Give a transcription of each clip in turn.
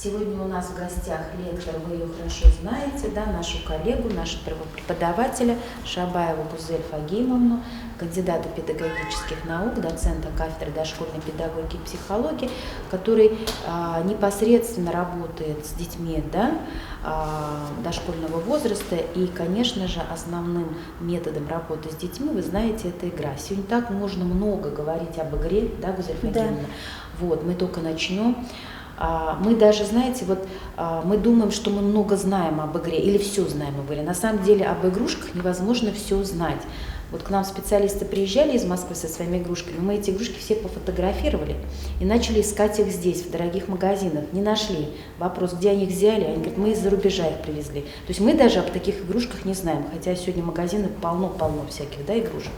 Сегодня у нас в гостях лектор, вы ее хорошо знаете, да, нашу коллегу, нашего преподавателя Шабаеву Гузель Фагимовну, кандидата педагогических наук, доцента кафедры дошкольной педагогики и психологии, который непосредственно работает с детьми, да, дошкольного возраста. И, конечно же, основным методом работы с детьми, вы знаете, это игра. Сегодня так можно много говорить об игре, да, Гузель Фагимовна? Да. Вот, мы только начнем. Мы даже, знаете, вот мы думаем, что мы много знаем об игре или все знаем об игре. На самом деле об игрушках невозможно все знать. Вот к нам специалисты приезжали из Москвы со своими игрушками, мы эти игрушки все пофотографировали и начали искать их здесь, в дорогих магазинах. Не нашли. Вопрос, где они их взяли? Они говорят, мы из-за рубежа их привезли. То есть мы даже об таких игрушках не знаем, хотя сегодня магазины полно-полно всяких, да, игрушек.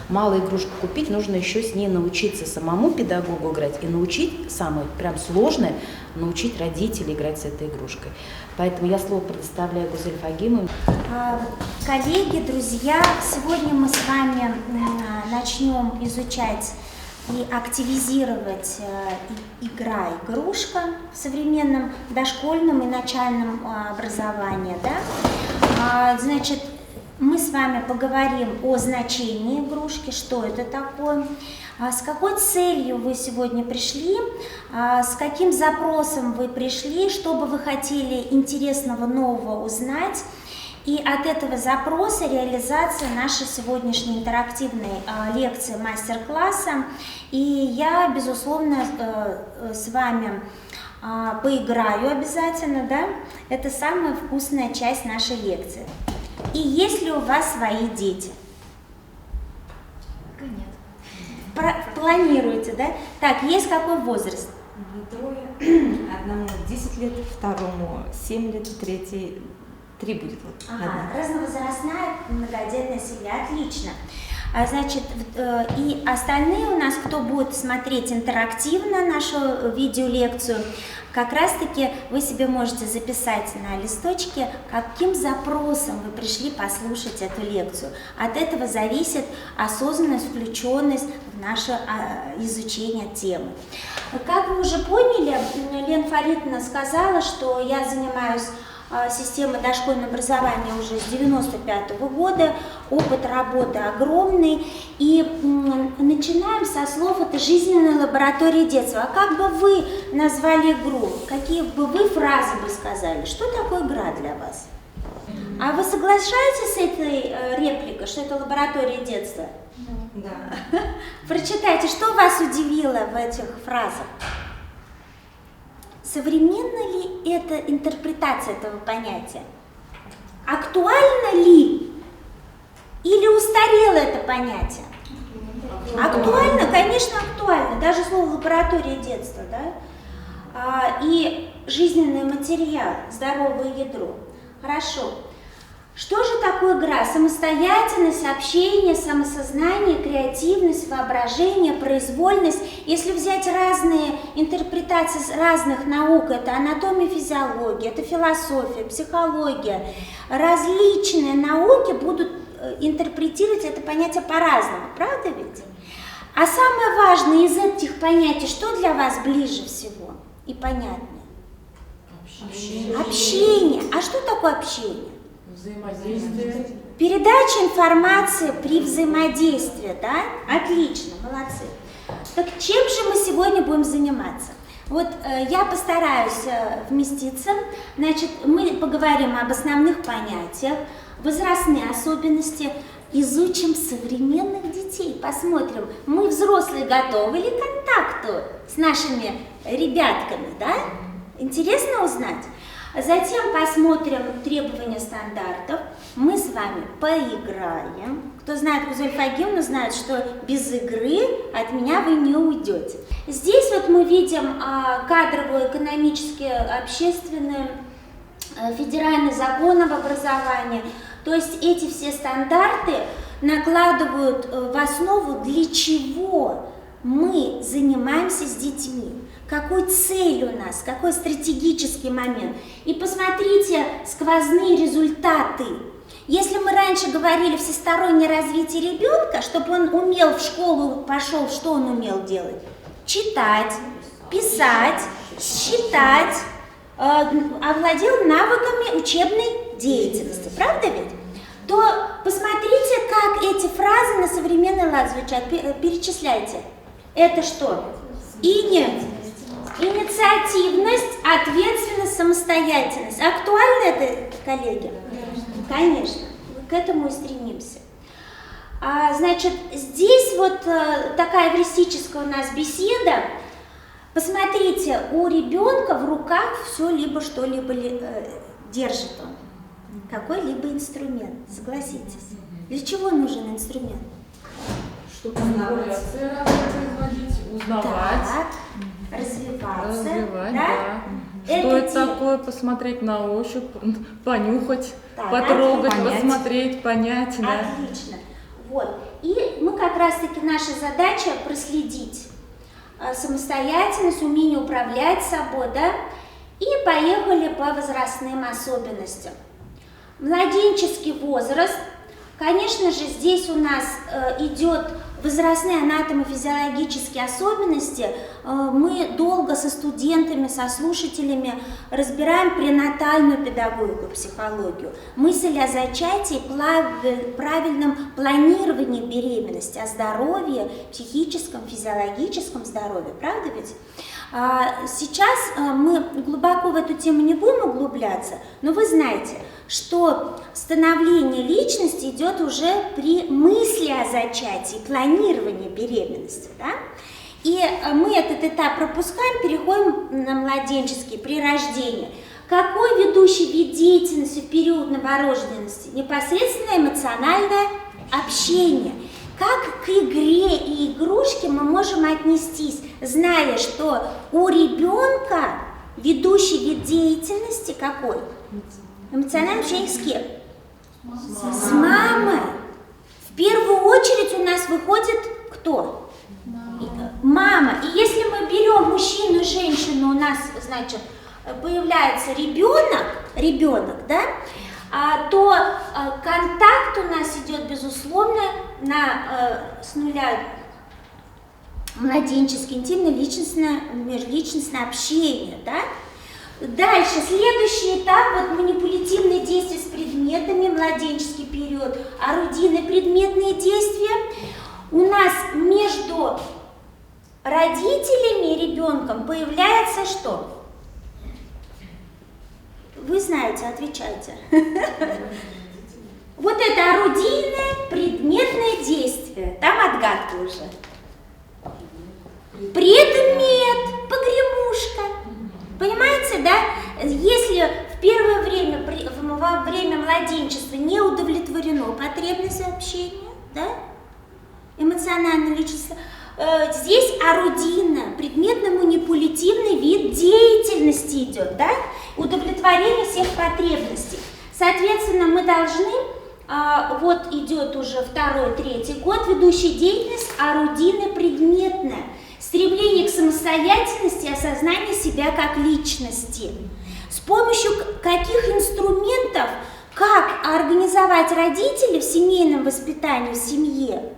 Мало игрушек купить, нужно еще с ней научиться самому педагогу играть и научить, самое прям сложное, научить родителей играть с этой игрушкой. Поэтому я слово предоставляю Гузель Фагимовне. Коллеги, друзья, сегодня мы с вами начнем изучать и активизировать игра-игрушка в современном дошкольном и начальном образовании. Да? Значит, мы с вами поговорим о значении игрушки, что это такое, с какой целью вы сегодня пришли, с каким запросом вы пришли, что бы вы хотели интересного, нового узнать. И от этого запроса реализация нашей сегодняшней интерактивной лекции, мастер-класса. И я, безусловно, с вами поиграю обязательно, да? Это самая вкусная часть нашей лекции. И есть ли у вас свои дети? Нет. Планируете, да? Так, есть какой возраст? Трое. Одному 10 лет, второму 7 лет, третий 3 будет. Вот, ага, разновозрастная многодетная семья, отлично. Значит, и остальные у нас, кто будет смотреть интерактивно нашу видеолекцию, как раз-таки вы себе можете записать на листочке, каким запросом вы пришли послушать эту лекцию. От этого зависит осознанность, включенность в наше изучение темы. Как вы уже поняли, Лена Фаритовна сказала, что я занимаюсь системой дошкольного образования уже с 1995 года, опыт работы огромный, и начинаем со слов «это жизненная лаборатория детства». А как бы вы назвали игру? Какие бы вы фразы бы сказали? Что такое игра для вас? А вы соглашаетесь с этой репликой, что это лаборатория детства? Да. Прочитайте, что вас удивило в этих фразах? Современна ли это интерпретация этого понятия? Актуально ли? Или устарело это понятие? Актуально, конечно, актуально. Даже слово «лаборатория детства», да? И жизненный материал, здоровое ядро. Хорошо. Что же такое игра? Самостоятельность, общение, самосознание, креативность, воображение, произвольность. Если взять разные интерпретации разных наук, это анатомия, физиология, это философия, психология, различные науки будут интерпретировать это понятие по-разному, правда ведь? А самое важное из этих понятий, что для вас ближе всего и понятнее? Общение. А что такое общение? Взаимодействие. Передача информации при взаимодействии, да? Отлично, молодцы. Так чем же мы сегодня будем заниматься? Вот я постараюсь вместиться. Значит, мы поговорим об основных понятиях, возрастные особенности, изучим современных детей, посмотрим, мы взрослые готовы ли к контакту с нашими ребятками, да? Интересно узнать? Затем посмотрим требования стандартов, мы с вами поиграем. Кто знает Гузель Фагимовну, знает, что без игры от меня вы не уйдете. Здесь вот мы видим кадровое, экономическое, общественное, федеральный закон об образовании. То есть эти все стандарты накладывают в основу, для чего мы занимаемся с детьми. Какой цель у нас, какой стратегический момент. И посмотрите сквозные результаты. Если мы раньше говорили всестороннее развитие ребенка, чтобы он умел в школу пошел, что он умел делать? Читать, писать, считать, овладел навыками учебной деятельности, правда ведь? То посмотрите, как эти фразы на современный лад звучат. Перечисляйте. Это что? Инициативность, ответственность, самостоятельность. Актуально это, коллеги? Конечно. К этому и стремимся. Значит, здесь вот такая эвристическая у нас беседа. Посмотрите, у ребенка в руках все либо что-либо держит он. Какой-либо инструмент, согласитесь. Для чего нужен инструмент? Чтобы манипуляции производить, узнавать. Так, развиваться. Развивать, да? да. Что это такое, посмотреть на ощупь, понюхать, так, потрогать, понять. посмотреть, понять. Да. Отлично. Вот. И мы как раз-таки, наша задача проследить самостоятельность, умение управлять собой, да? И поехали по возрастным особенностям. Младенческий возраст, конечно же, здесь у нас идет возрастные анатомо-физиологические особенности. Мы долго со студентами, со слушателями разбираем пренатальную педагогику, психологию, мысль о зачатии, правильном планировании беременности, о здоровье, психическом, физиологическом здоровье, правда ведь? Сейчас мы глубоко в эту тему не будем углубляться, но вы знаете, что становление личности идет уже при мысли о зачатии, планировании беременности, да? И мы этот этап пропускаем, переходим на младенческий, при рождении. Какой ведущий вид деятельности в период новорожденности? Непосредственно эмоциональное общение. Как к игре и игрушке мы можем отнестись, зная, что у ребенка ведущий вид деятельности какой? Эмоциональное общение с кем? С мамой. В первую очередь у нас выходит кто? Мама. И если мы берем мужчину и женщину, у нас, значит, появляется ребенок, да, то контакт у нас идет, безусловно, с нуля младенческое, интимно-личностное, межличностное общение, да. Дальше, следующий этап, вот манипулятивные действия с предметами, младенческий период, орудийные предметные действия. У нас между родителями и ребенком появляется что? Вы знаете, отвечайте. Вот это орудийное предметное действие, там отгадка уже. Предмет, погремушка. Понимаете, да? Если в первое время, во время младенчества не удовлетворено потребность общения, да? Эмоциональное личностное, здесь орудийно, предметно-манипулятивный вид деятельности идет, да? Удовлетворение всех потребностей. Соответственно, мы должны, вот идет уже 2-3 год, ведущая деятельность орудийно-предметная. Стремление к самостоятельности и осознанию себя как личности. С помощью каких инструментов, как организовать родителей в семейном воспитании, в семье?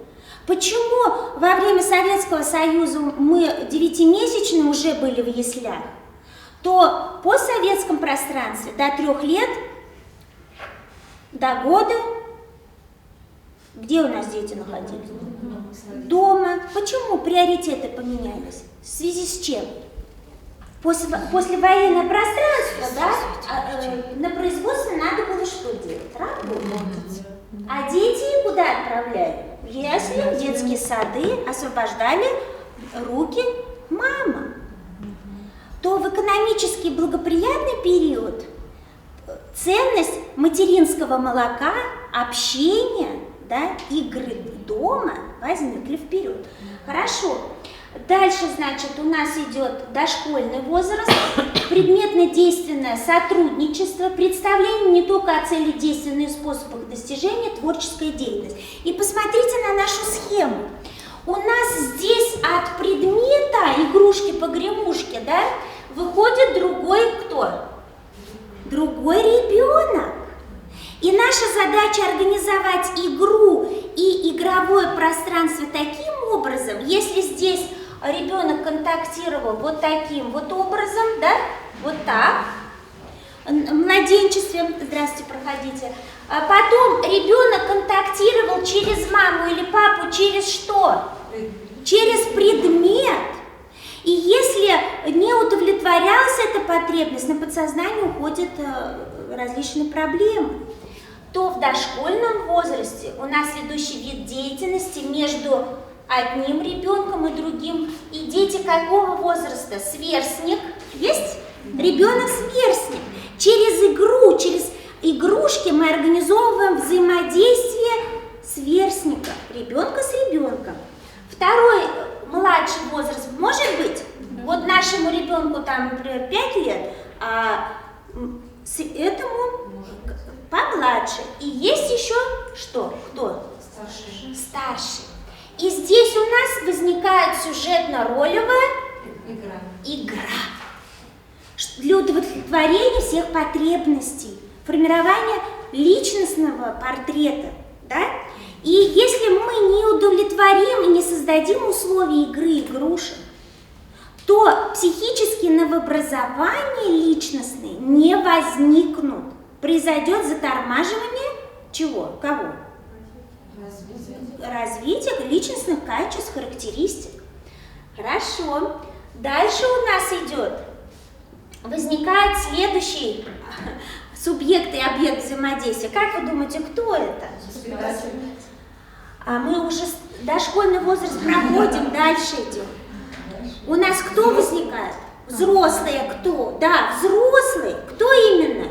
Почему во время Советского Союза мы 9-месячные уже были в яслях? То в постсоветском пространстве до 3 лет, до года, где у нас дети находились? Дома. Почему приоритеты поменялись? В связи с чем? Послевоенное пространство, да, на производство надо было что делать? Работать. А дети куда отправляли? В ясли, в детские сады, освобождали руки мамам. То в экономически благоприятный период ценность материнского молока, общения, да, игры дома возникли вперед. Хорошо. Дальше, значит, у нас идет дошкольный возраст, предметно-действенное сотрудничество, представление не только о цели действия, но и способах достижения, творческая деятельность. И посмотрите на нашу схему. У нас здесь от предмета игрушки-погремушки, да, выходит другой кто? Другой ребенок. И наша задача организовать игру и игровое пространство таким образом, если здесь ребенок контактировал вот таким вот образом, да, вот так, младенчестве, здравствуйте, проходите. А потом ребенок контактировал через маму или папу через что? Через предмет. И если не удовлетворялась эта потребность, на подсознание уходят различные проблемы, то в дошкольном возрасте у нас ведущий вид деятельности между одним ребенком и другим. И дети какого возраста? Сверстник. Есть? Ребенок-сверстник. Через игру, через игрушки мы организовываем взаимодействие сверстника, ребенка с ребенком. Второй младший возраст может быть, вот нашему ребенку там, например, 5 лет, а этому помладше. И есть еще что? Кто? Старший. И здесь у нас возникает сюжетно-ролевая игра. Для удовлетворения всех потребностей, формирования личностного портрета, да? И если мы не удовлетворим и не создадим условия игры, игрушек, то психические новообразования личностные не возникнут. Произойдет затормаживание чего? Кого? Развитие личностных качеств, характеристик. Хорошо. Дальше у нас идет, возникает следующий субъект и объект взаимодействия. Как вы думаете, кто это? А мы уже дошкольный возраст проходим, дальше идем. У нас кто возникает? Взрослые кто? Да, взрослый. Кто именно?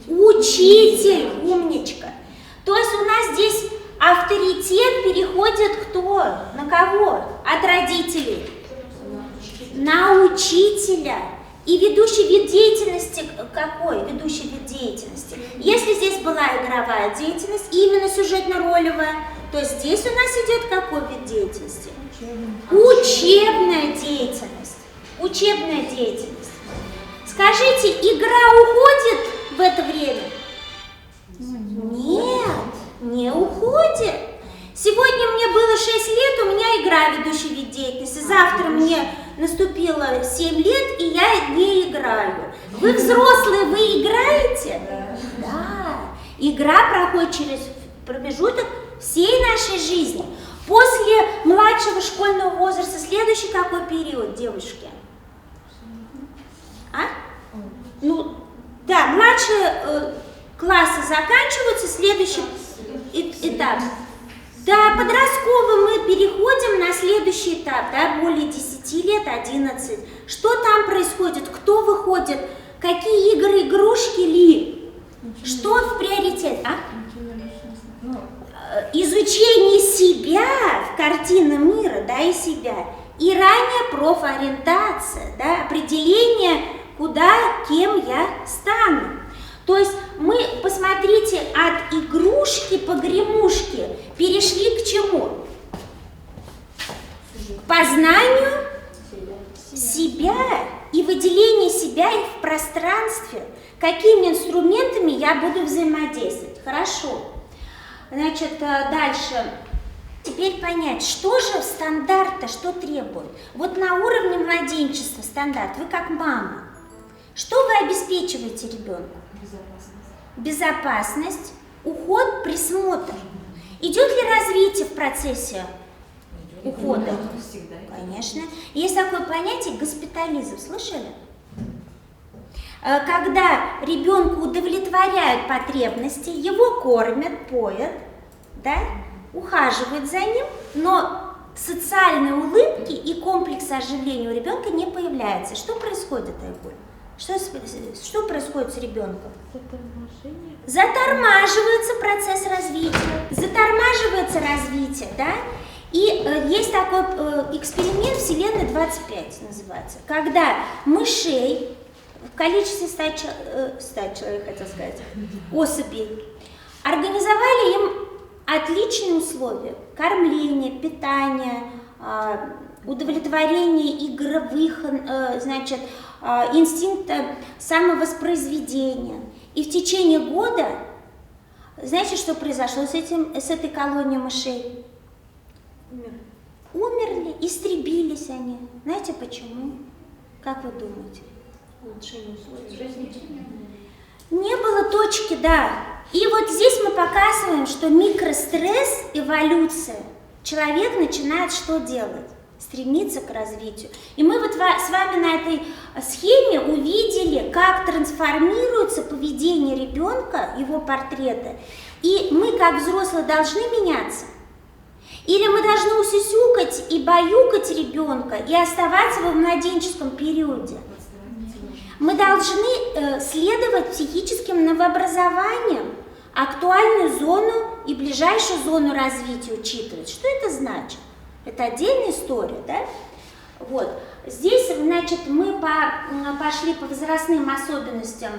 Учитель, умничка. То есть у нас здесь авторитет переходит кто? На кого? От родителей. На учителя. И ведущий вид деятельности какой? Ведущий вид деятельности. Если здесь была игровая деятельность, именно сюжетно-ролевая, то здесь у нас идет какой вид деятельности? Учебная деятельность. Учебная деятельность. Скажите, игра уходит в это время? Нет, не уходит. Сегодня мне было 6 лет, у меня игра, ведущий вид деятельности. Завтра мне наступило 7 лет, и я не играю. Вы взрослые, вы играете? Да. Игра проходит через промежуток всей нашей жизни. После младшего школьного возраста следующий какой период, девушки? А? Ну, да, младшие классы заканчиваются, следующий этап. Да, подростковый мы переходим на следующий этап, да, более 10 лет, 11. Что там происходит? Кто выходит? Какие игры, игрушки ли? Что в приоритете? А? Изучение себя в картине мира, да, и себя. И ранее профориентация, да, определение, куда, кем я стану. То есть мы, посмотрите, от игрушки погремушки перешли к чему? К познанию себя и выделению себя в пространстве. Какими инструментами я буду взаимодействовать? Хорошо. Значит, дальше. Теперь понять, что же стандарт-то, что требует. Вот на уровне младенчества стандарт. Вы как мама. Что вы обеспечиваете ребенку? Безопасность, уход, присмотр. Идет ли развитие в процессе ухода? Конечно. Есть такое понятие госпитализм. Слышали? Когда ребенку удовлетворяют потребности, его кормят, поят, да, ухаживают за ним, но социальной улыбки и комплекса оживления у ребенка не появляется. Что происходит, Айгуль? Что происходит с ребенком? Затормаживается процесс развития, затормаживается развитие, да? И есть такой эксперимент Вселенной 25 называется, когда мышей в количестве 100 человек, хотел сказать, особей, организовали им отличные условия: кормление, питание, удовлетворение игровых, значит, инстинкта самовоспроизведения. И в течение года, знаете, что произошло с этой колонией мышей? Умерли, истребились они. Знаете почему? Как вы думаете? улучшение условий жизни. Не было точки, да. И вот здесь мы показываем, что микростресс, эволюция, человек начинает что делать? Стремиться к развитию. И мы вот с вами на этой схеме увидели, как трансформируется поведение ребенка, его портреты. И мы, как взрослые, должны меняться. Или мы должны усюсюкать и баюкать ребенка и оставаться во младенческом периоде. Мы должны следовать психическим новообразованиям, актуальную зону и ближайшую зону развития учитывать. Что это значит? Это отдельная история, да? Вот. Здесь, значит, мы пошли по возрастным особенностям: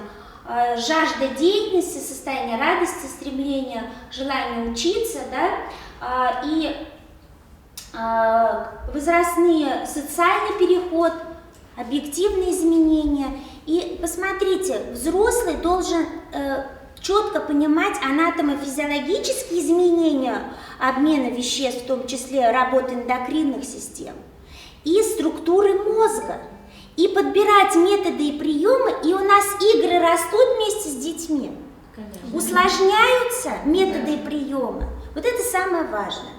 жажда деятельности, состояние радости, стремление, желание учиться, да? И возрастные, социальный переход, объективные изменения. И посмотрите, взрослый должен четко понимать анатомофизиологические изменения обмена веществ, в том числе работы эндокринных систем, и структуры мозга, и подбирать методы и приемы, и у нас игры растут вместе с детьми. Конечно. Усложняются методы и приемы. Вот это самое важное.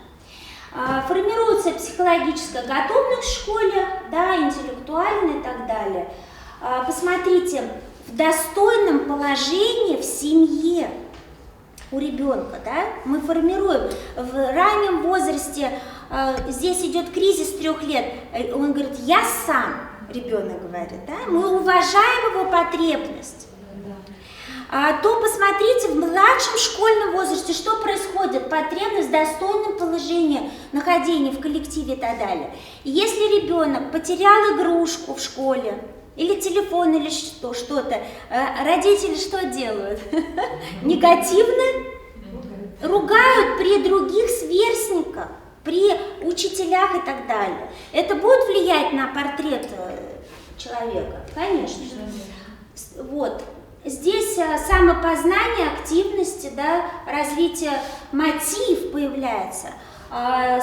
Формируется психологическая готовность в школе, да, интеллектуальная и так далее. Посмотрите, в достойном положении в семье у ребенка, да, мы формируем в раннем возрасте, здесь идет кризис 3 лет, он говорит: я сам, ребенок говорит, да, мы уважаем его потребность. То посмотрите, в младшем школьном возрасте, что происходит, потребность в достойном положении, нахождения в коллективе и так далее. И если ребенок потерял игрушку в школе, или телефон, или что-то, родители что делают? Негативно ругают при других сверстниках, при учителях и так далее. Это будет влиять на портрет человека? Конечно. Вот. Здесь самопознание, активности, да, развитие, мотив появляется,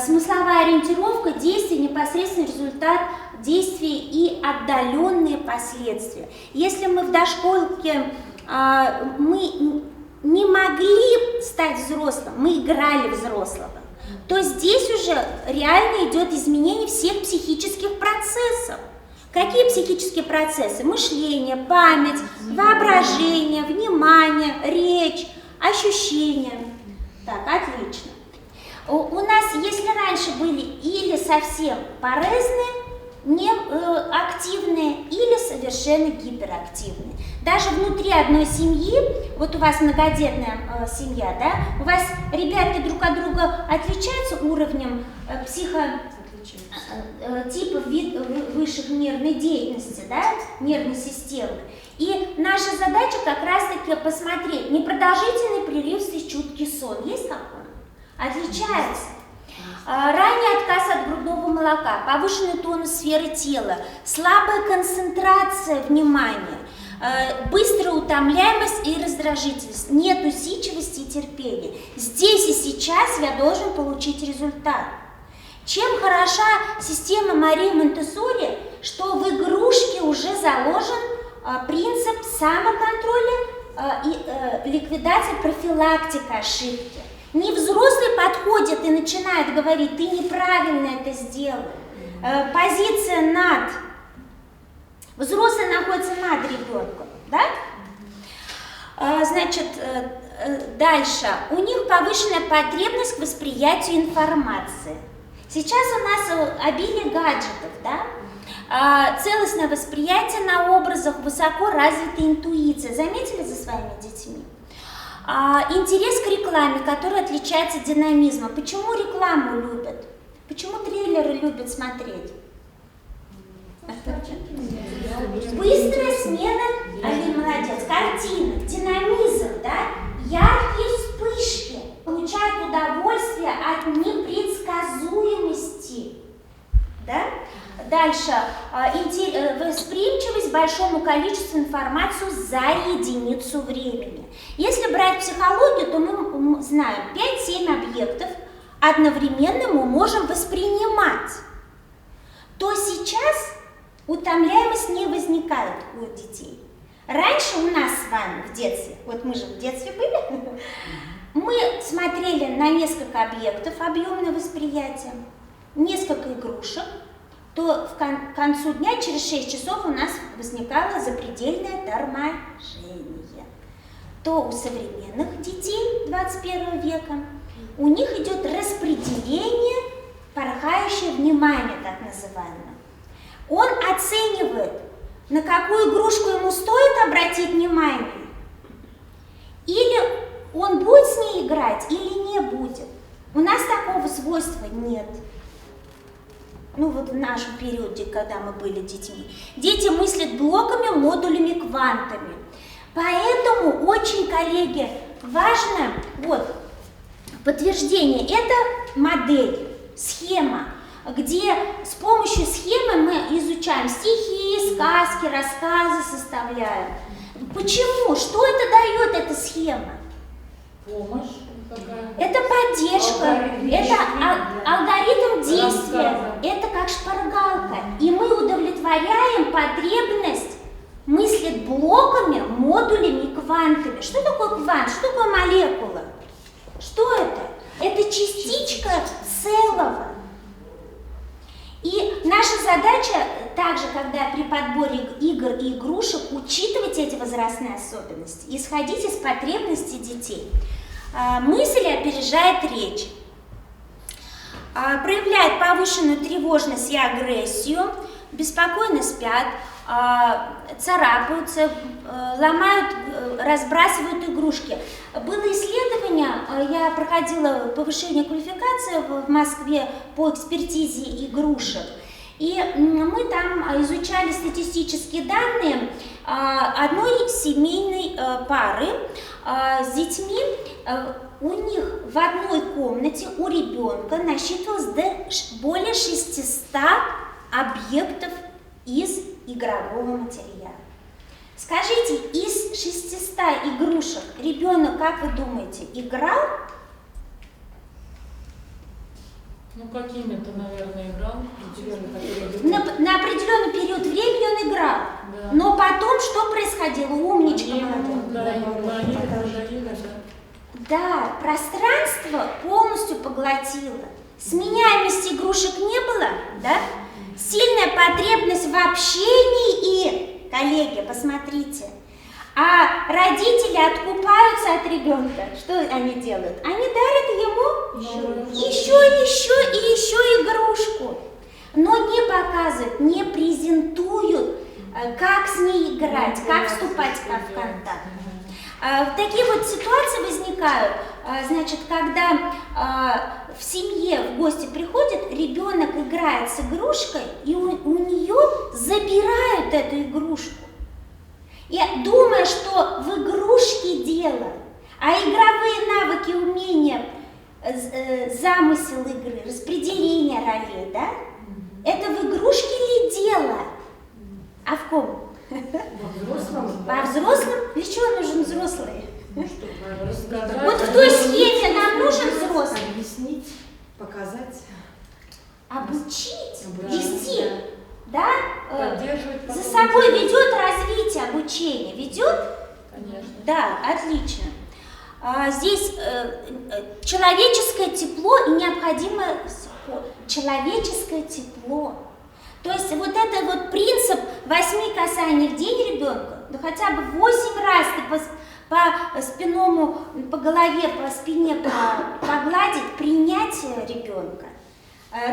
смысловая ориентировка, действие, непосредственный результат действий и отдаленные последствия. Если мы в дошколке мы не могли стать взрослым, мы играли взрослого, то здесь уже реально идет изменение всех психических процессов. Какие психические процессы? Мышление, память, воображение, внимание, речь, ощущения. Так, отлично. У нас, если раньше были или совсем порезные, неактивные, или совершенно гиперактивные. Даже внутри одной семьи, вот у вас многодетная семья, да, у вас ребятки друг от друга отличаются уровнем типа высших нервной деятельности, да, нервной системы. И наша задача как раз-таки посмотреть, непродолжительный прерывистый чуткий сон. Есть такой? Отличается. Ранний отказ от грудного молока, повышенный тонус сферы тела, слабая концентрация внимания, быстрая утомляемость и раздражительность, нет усидчивости и терпения. Здесь и сейчас я должен получить результат. Чем хороша система Марии Монтессори, что в игрушке уже заложен принцип самоконтроля и ликвидации, профилактика ошибки. Не взрослый подходит и начинает говорить: ты неправильно это сделал. Позиция над. Взрослый находится над ребенком, да? Значит, дальше. У них повышенная потребность к восприятию информации. Сейчас у нас обилие гаджетов, да? Целостное восприятие на образах, высоко развитая интуиция. Заметили за своими детьми? Интерес к рекламе, который отличается динамизмом. Почему рекламу любят? Почему трейлеры любят смотреть? Быстрая смена, Алина молодец, картинок, динамизм, да? Яркие вспышки, получают удовольствие от непредсказуемости, да? Дальше, восприимчивость к большому количеству информации за единицу времени. Если брать психологию, то мы знаем 5-7 объектов одновременно мы можем воспринимать. То сейчас утомляемость не возникает у детей. Раньше у нас с вами в детстве, вот мы же в детстве были, мы смотрели на несколько объектов, объемное восприятие, несколько игрушек, то к концу дня, через 6 часов у нас возникало запредельное торможение. То у современных детей 21 века у них идет распределение, порхающее внимание, так называемое. Он оценивает, на какую игрушку ему стоит обратить внимание, или он будет с ней играть, или не будет. У нас такого свойства нет. Ну вот в нашем периоде, когда мы были детьми. Дети мыслят блоками, модулями, квантами. Поэтому очень, коллеги, важно, вот, подтверждение, это модель, схема, где с помощью схемы мы изучаем стихи, сказки, рассказы составляем. Почему? Что это дает, эта схема? Помощь какая? Это поддержка, это алгоритм действия, Рассказы. это как шпаргалка. И мы удовлетворяем потребность мыслить блоками, модулями, квантами. Что такое квант? Что такое молекула? Что это? Это частичка целого. И наша задача также, когда при подборе игр и игрушек, учитывать эти возрастные особенности, исходить из потребностей детей. Мысль опережает речь, проявляет повышенную тревожность и агрессию, беспокойно спят, царапаются, ломают, разбрасывают игрушки. Было исследование, я проходила повышение квалификации в Москве по экспертизе игрушек, и мы там изучали статистические данные одной семейной пары с детьми. У них в одной комнате у ребенка насчитывалось более 600 объектов из игрового материала. Скажите, из 600 игрушек ребенок, как вы думаете, играл? Ну, какими-то, наверное, играл. На определенный период времени он играл. Да. Но потом что происходило? Умничка молодой. Да, пространство полностью поглотило. Сменяемости игрушек не было, да? Сильная потребность в общении и, коллеги, посмотрите, а родители откупаются от ребенка. Что они делают? Они дарят ему еще игрушку, но не показывают, не презентуют, как с ней играть, как вступать в контакт. Такие вот ситуации возникают, значит, когда в семье в гости приходит, ребенок играет с игрушкой, и у нее забирают эту игрушку. И думая, что в игрушке дело, а игровые навыки, умения, замысел игры, распределение ролей, да, это в игрушке ли дело? А в ком? Во взрослом? Для чего нужен взрослый? Вот в той схеме нам нужен взрослый. Объяснить, показать. Обучить, вести, да? Поддерживать. За собой ведет развитие, обучение. Ведет? Конечно. Да, отлично. Здесь человеческое тепло и необходимое человеческое тепло. То есть вот это вот принцип 8 касаний в день ребенка, да хотя бы 8 раз ты по спинному, по голове, по спине погладить, принять ребенка.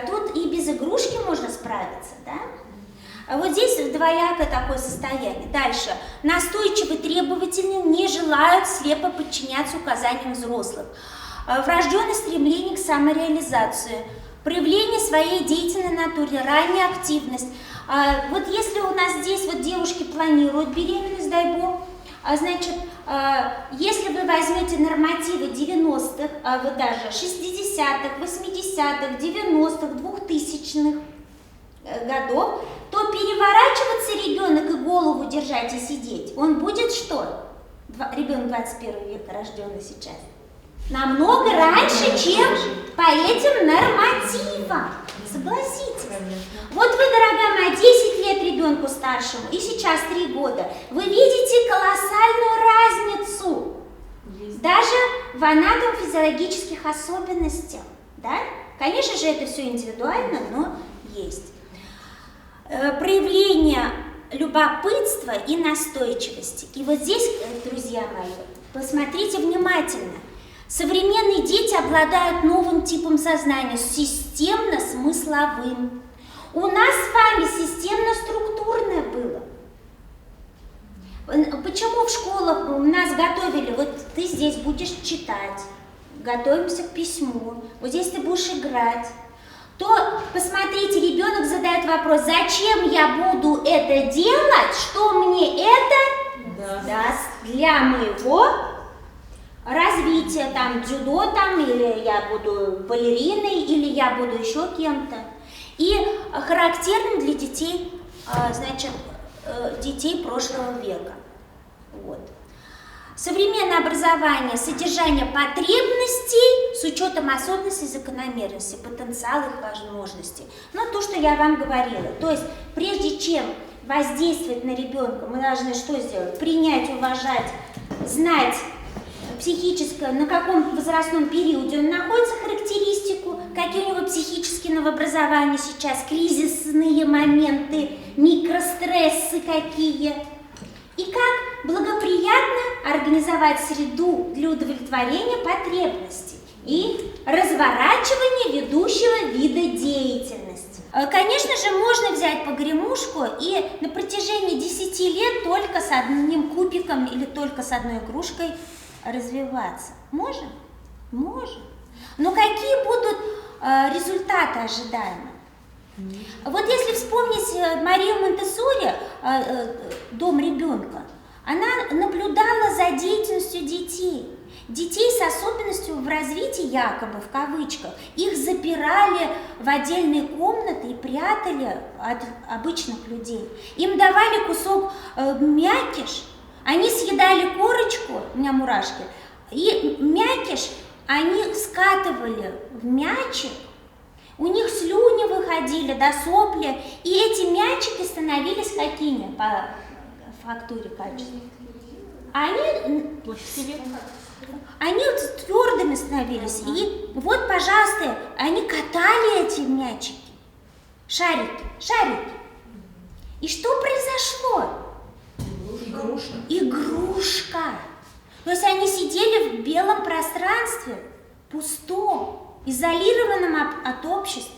Тут и без игрушки можно справиться, да? Вот здесь двоякое такое состояние. Дальше. Настойчивы, требовательны, не желают слепо подчиняться указаниям взрослых. Врожденное стремление к самореализации. Проявление своей деятельной натуры, ранняя активность. Вот если у нас здесь вот девушки планируют беременность, дай бог, значит, если вы возьмете нормативы 90-х, вот даже 60-х, 80-х, 90-х, 2000-х годов, то переворачиваться ребенок и голову держать и сидеть, он будет что? Ребенок 21 века, рожденный сейчас. Намного раньше, чем по этим нормативам. Согласитесь. Вот вы, дорогая моя, 10 лет ребенку старшему и сейчас 3 года. Вы видите колоссальную разницу. Даже в анатомофизиологических особенностях. Да? Конечно же, это все индивидуально, но есть. Проявление любопытства и настойчивости. И вот здесь, друзья мои, посмотрите внимательно. Современные дети обладают новым типом сознания, системно-смысловым. У нас с вами системно-структурное было. Почему в школах нас готовили, вот ты здесь будешь читать, готовимся к письму, вот здесь ты будешь играть, то, посмотрите, ребенок задает вопрос, зачем я буду это делать, что мне это даст для моего развития, там, дзюдо, там, или я буду балериной, или я буду еще кем-то. И характерным для детей, значит, детей прошлого века. Вот. Современное образование, содержание потребностей с учетом особенностей, закономерностей, потенциала их возможностей. Ну, то, что я вам говорила. То есть, прежде чем воздействовать на ребенка, мы должны что сделать? Принять, уважать, знать психическое, на каком возрастном периоде он находится, характеристику, какие у него психические новообразования сейчас, кризисные моменты, микрострессы какие. И как благоприятно организовать среду для удовлетворения потребностей и разворачивания ведущего вида деятельности. Конечно же, можно взять погремушку и на протяжении 10 лет только с одним кубиком или только с одной игрушкой развиваться. Можем? Можем. Но какие будут результаты ожидаемые? Вот если вспомнить Марию Монтессори, «Дом ребенка», она наблюдала за деятельностью детей. Детей с особенностью в развитии, якобы, в кавычках, их запирали в отдельные комнаты и прятали от обычных людей. Им давали кусок мякиш, они съедали корочку, у меня мурашки, и мякиш они скатывали в мячик, у них слюни выходили, до сопли, и эти мячики становились какими по фактуре, качеству? Они вот твердыми становились, и вот, пожалуйста, они катали эти мячики, шарики. И что произошло? Игрушка. То есть они сидели в белом пространстве, пустом, изолированном от общества.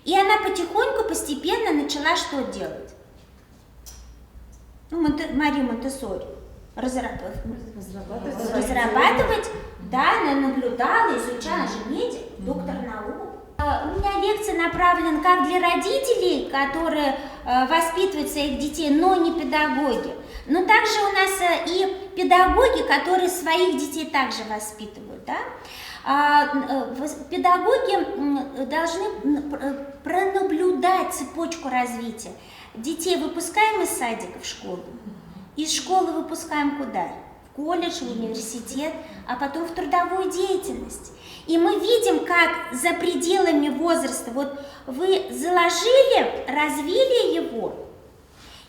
И она потихоньку, постепенно начала что делать? Ну, Мария Монтессори разрабатывать, да, она наблюдала, изучала, она же медик, доктор наук. У меня лекция направлена как для родителей, которые воспитывают своих детей, но не педагоги. Но также у нас и педагоги, которые своих детей также воспитывают. Да? Педагоги должны пронаблюдать цепочку развития. Детей выпускаем из садика в школу, из школы выпускаем куда? В колледж, в университет, а потом в трудовую деятельность. И мы видим, как за пределами возраста, вот вы заложили, развили его,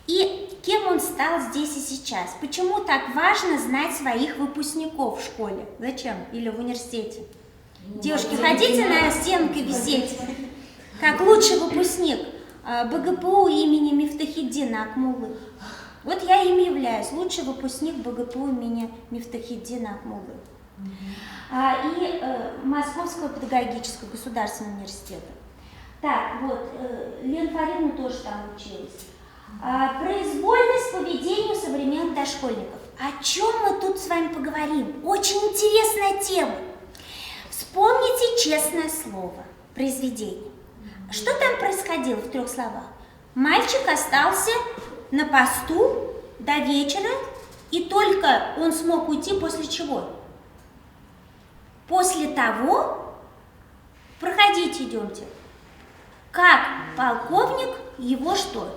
и кем он стал здесь и сейчас. Почему так важно знать своих выпускников в школе? Зачем? Или в университете? Девушки, хотите на стенке висеть? Как лучший выпускник БГПУ имени Мифтахиддина Акмуллы. Вот я им являюсь, лучший выпускник БГПУ имени Мифтахиддина Акмуллы. И Московского педагогического государственного университета. Так, вот, Лена Фаридовна тоже там училась. Произвольность поведения современных дошкольников. О чем мы тут с вами поговорим? Очень интересная тема. Вспомните «Честное слово», произведение. Что там происходило в 3 словах? Мальчик остался на посту до вечера, и только он смог уйти после чего? После того, проходите, идемте, как полковник его что?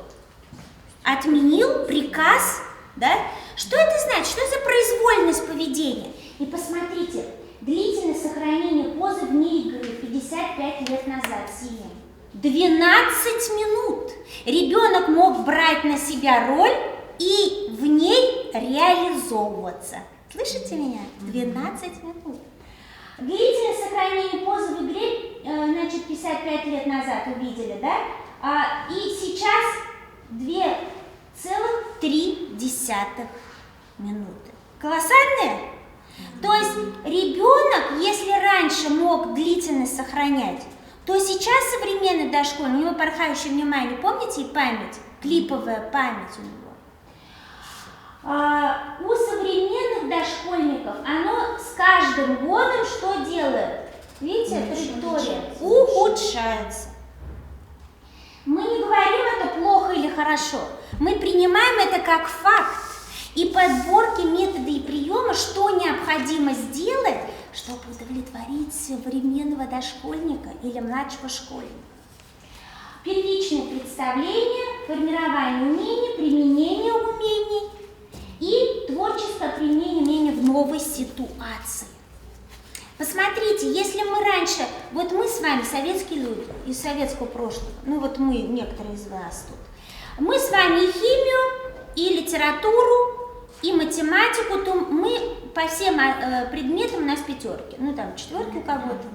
Отменил приказ, да? Что это значит? Что за произвольность поведения? И посмотрите, длительность сохранения позы вне игры 55 лет назад, Сия. 12 минут. Ребенок мог брать на себя роль и в ней реализовываться. Слышите меня? 12 минут. Длительность сохранения позы в игре, значит, 55 лет назад увидели, да? И сейчас 2,3 минуты. Колоссальные? То есть ребенок, если раньше мог длительность сохранять, то сейчас современный дошкольник, у него порхающее внимание, помните, и память, клиповая память у него. У современных дошкольников оно с каждым годом что делает? Видите, траектория ухудшается. Мы не говорим это плохо или хорошо, мы принимаем это как факт. И подборки, методы и приемы, что необходимо сделать, чтобы удовлетворить современного дошкольника или младшего школьника. Первичное представление, формирование умений, применение умений и творческое применение умений в новой ситуации. Посмотрите, если мы раньше, вот мы с вами советские люди из советского прошлого, ну вот мы, некоторые из вас тут, мы с вами и химию, и литературу, и математику, то мы по всем предметам у нас пятерки, ну там четверки у кого-то,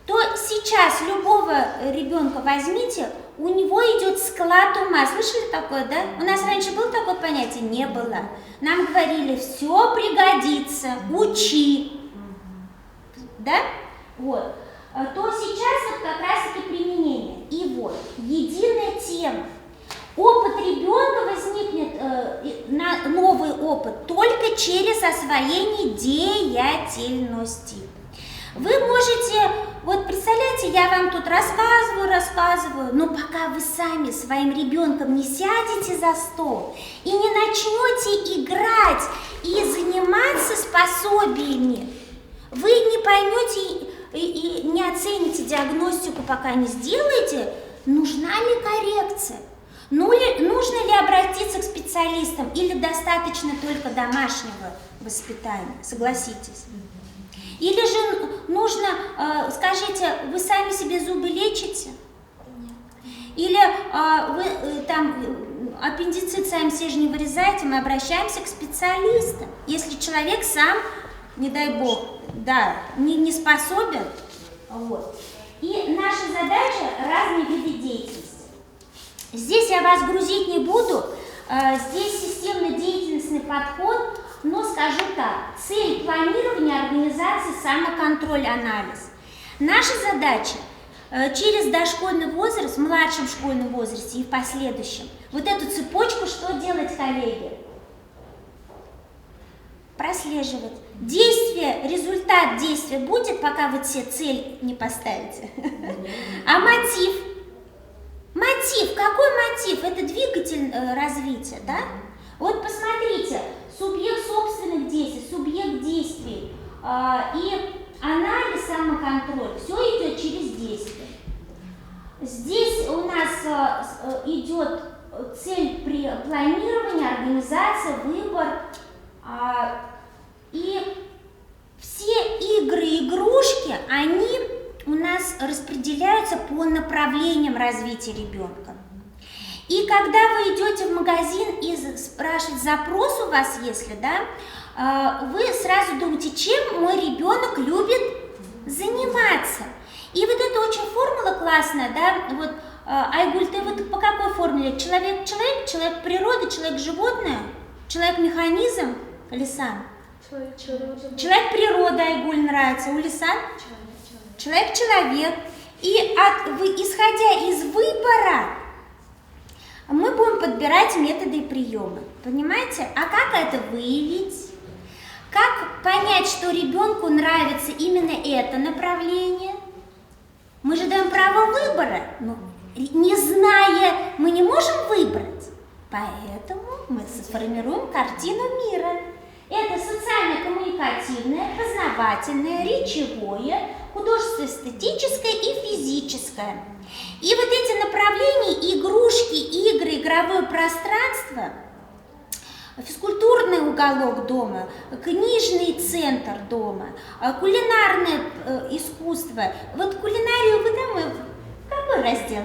то сейчас любого ребенка возьмите, у него идет склад ума. Слышали такое, да? У нас раньше было такое понятие? Не было. Нам говорили, все пригодится, учи. Да? Вот. То сейчас вот как раз-таки применение. И вот, единая тема. Опыт ребенка возникнет, новый опыт, только через освоение деятельности. Вы можете, вот представляете, я вам тут рассказываю, но пока вы сами своим ребенком не сядете за стол и не начнете играть и заниматься с пособиями, вы не поймете и не оцените диагностику, пока не сделаете, нужна ли коррекция. Нужно ли обратиться к специалистам или достаточно только домашнего воспитания? Согласитесь. Или же нужно, скажите, вы сами себе зубы лечите? Или вы там аппендицит сами все же не вырезаете, мы обращаемся к специалистам. Если человек сам, не дай бог, да, не способен. Вот. И наша задача – разные виды деятельности. Здесь я вас грузить не буду, здесь системно-деятельностный подход, но скажу так, цель планирования, организации, самоконтроль, анализ. Наша задача через дошкольный возраст, в младшем школьном возрасте и в последующем, вот эту цепочку что делать, коллеги? Прослеживать. Действие, результат действия будет, пока вы все цель не поставите. А мотив? Мотив, какой мотив? Это двигатель развития, да? Вот посмотрите, субъект собственных действий, субъект действий и анализ, самоконтроль, все идет через действие. Здесь у нас идет цель при планировании, организация, выбор. И все игры и игрушки, они у нас распределяются по направлениям развития ребенка. И когда вы идете в магазин и спрашиваете запрос у вас, если, да, вы сразу думаете, чем мой ребенок любит заниматься. И вот это очень формула классная, да, вот, Айгуль, ты вот по какой формуле? Человек-человек, человек-природа, человек-животное, человек-механизм, Лисан? Человек-природа, Айгуль, нравится, у Лисан? Человек-человек. И исходя из выбора, мы будем подбирать методы и приемы. Понимаете? А как это выявить? Как понять, что ребенку нравится именно это направление? Мы же даем право выбора. Но не зная, мы не можем выбрать. Поэтому мы сформируем картину мира. Это социально-коммуникативное, познавательное, речевое, художественно-эстетическое и физическое. И вот эти направления, игрушки, игры, игровое пространство, физкультурное уголок дома, книжный центр дома, кулинарное искусство. Вот кулинарию вы там в какой раздел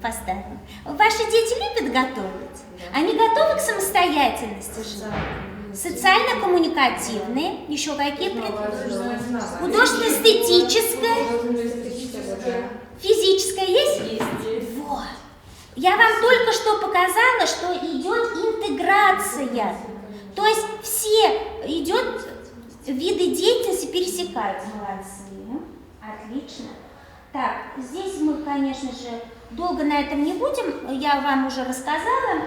поставим? Ваши дети любят готовить? Они готовы к самостоятельности жить? Социально-коммуникативные, еще какие предметы? Художественно-эстетическое, физическое есть? Вот. Я вам только что показала, что идет интеграция. То есть все идет, виды деятельности пересекаются. Молодцы. Отлично. Так, здесь мы, конечно же, долго на этом не будем, я вам уже рассказала.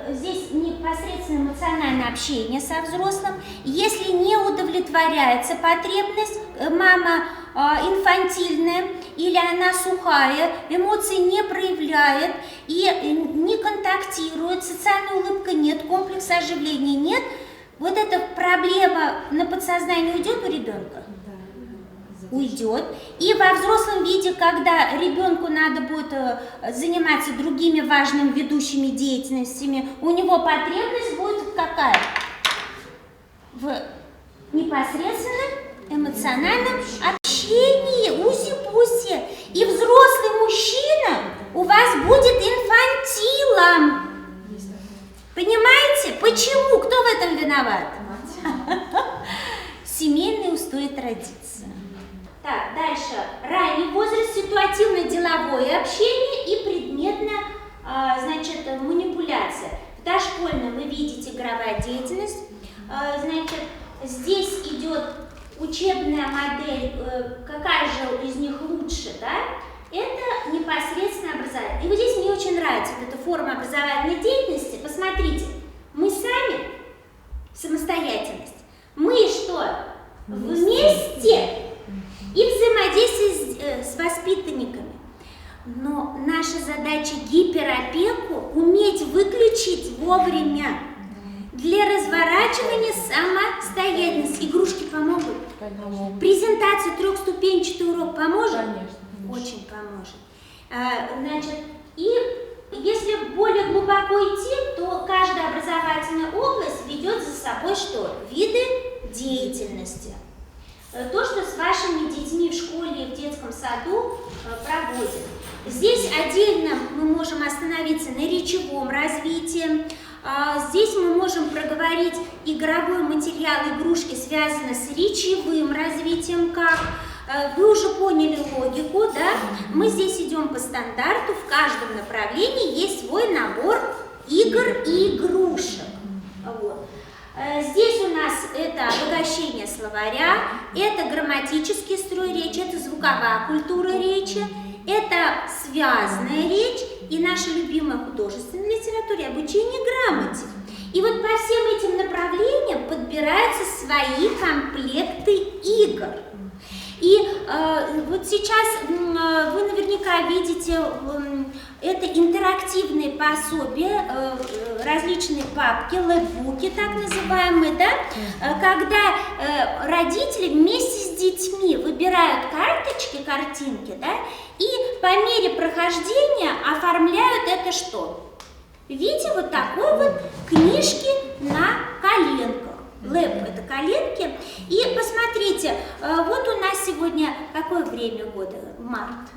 Здесь непосредственно эмоциональное общение со взрослым. Если не удовлетворяется потребность, мама инфантильная или она сухая, эмоции не проявляет и не контактирует, социальной улыбки нет, комплекса оживления нет, вот эта проблема на подсознание уйдет у ребенка? Уйдет. И во взрослом виде, когда ребенку надо будет заниматься другими важными ведущими деятельностями, у него потребность будет какая? В непосредственном эмоциональном общении, уси-пуси. И взрослый мужчина у вас будет инфантилом. Понимаете? Почему? Кто в этом виноват? Семейные устои традиции. Так, дальше. Ранний возраст, ситуативно-деловое общение и предметная, значит, манипуляция. В дошкольном вы видите игровая деятельность. Значит, здесь идет учебная модель, какая же из них лучше, да? Это непосредственно образование. И вот здесь мне очень нравится вот эта форма образовательной деятельности. Посмотрите, мы сами, самостоятельность, мы что? Вместе. И взаимодействие с воспитанниками. Но наша задача гиперопеку уметь выключить вовремя. Для разворачивания самостоятельности. Игрушки помогут? Конечно. Презентация трехступенчатый урок поможет? Конечно. Очень поможет. Значит, и если более глубоко идти, то каждая образовательная область ведет за собой что? Виды деятельности. То, что с вашими детьми в школе и в детском саду проводят. Здесь отдельно мы можем остановиться на речевом развитии. Здесь мы можем проговорить игровой материал, игрушки связаны с речевым развитием, как вы уже поняли логику, да? Мы здесь идем по стандарту, в каждом направлении есть свой набор игр и игрушек. Вот. Здесь у нас это обогащение словаря, это грамматический строй речи, это звуковая культура речи, это связанная речь и наша любимая художественная литература, обучение грамоте. И вот по всем этим направлениям подбираются свои комплекты игр. И вот сейчас вы наверняка видите, это интерактивные пособия, различные папки, лэпбуки так называемые, да, когда родители вместе с детьми выбирают карточки, картинки, да, и по мере прохождения оформляют это что? В виде вот такой вот книжки на коленках. Лэп – это коленки. И посмотрите, вот у нас сегодня какое время года? Март.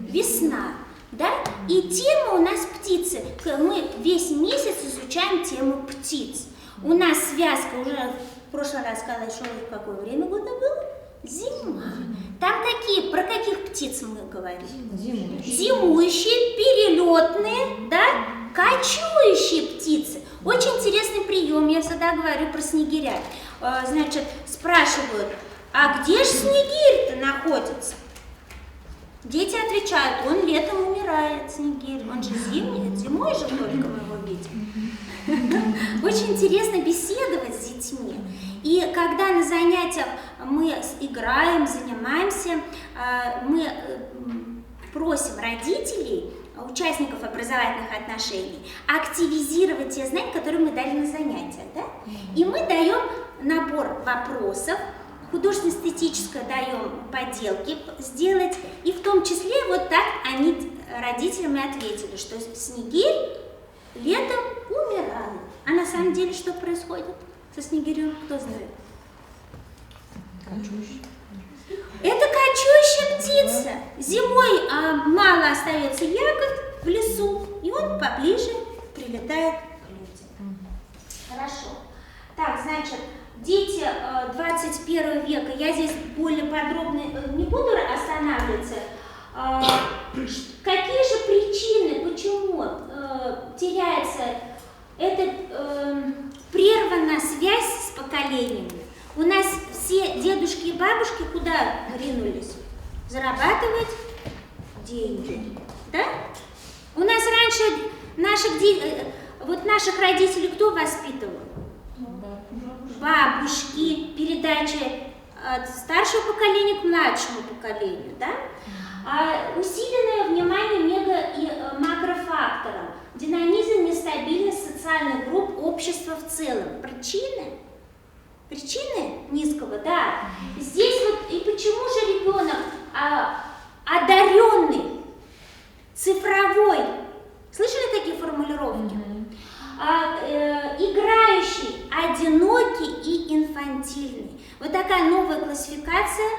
Весна. Да? И тема у нас птицы. Мы весь месяц изучаем тему птиц. У нас связка, уже в прошлый раз сказала, что какое время года было? Зима. Там такие, про каких птиц мы говорим? Зимующие, перелетные, да? Кочующие птицы. Очень интересный прием, я всегда говорю про снегиря. Значит, спрашивают, а где же снегирь-то находится? Дети отвечают, он летом умирает, снегирь, он же зимний, зимой же только мы его видим. Очень интересно беседовать с детьми. И когда на занятиях мы играем, занимаемся, мы просим родителей, участников образовательных отношений, активизировать те знания, которые мы дали на занятиях. Да? И мы даем набор вопросов, художественно-эстетическое даем поделки сделать, и в том числе вот так они родителям и ответили, что снегирь летом умирает. А на самом деле что происходит? Со снегирем кто знает? Это кочующая птица. Зимой мало остается ягод в лесу, и он поближе прилетает к людям. Хорошо. Так, значит, дети 21 века, я здесь более подробно не буду останавливаться. Какие же причины, почему теряется прервана связь с поколениями? У нас все дедушки и бабушки куда ринулись? Зарабатывать деньги, да? У нас раньше наших родителей кто воспитывал? Бабушки, передача от старшего поколения к младшему поколению, да? Усиленное внимание мега- и макрофакторам, динамизм, нестабильность социальных групп, общества в целом. Причины низкого, да. Здесь вот и почему же ребенок одаренный, цифровой, слышали такие формулировки? Играющий, одинокий и инфантильный. Вот такая новая классификация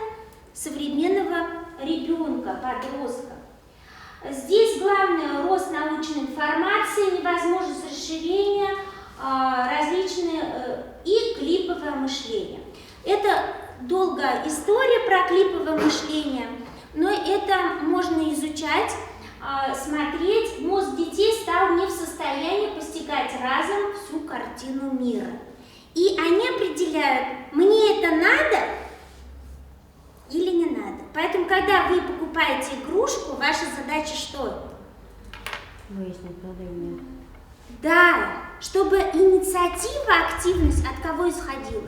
современного ребенка, подростка. Здесь главное рост научной информации, невозможность расширения, различные и клиповое мышление. Это долгая история про клиповое мышление, но это можно изучать, смотреть. Мозг детей стал не в состоянии постигать разом всю картину мира. И они определяют, мне это надо или не надо. Поэтому, когда вы покупаете игрушку, ваша задача что? Выяснить, надо или нет. Да, чтобы инициатива, активность от кого исходила?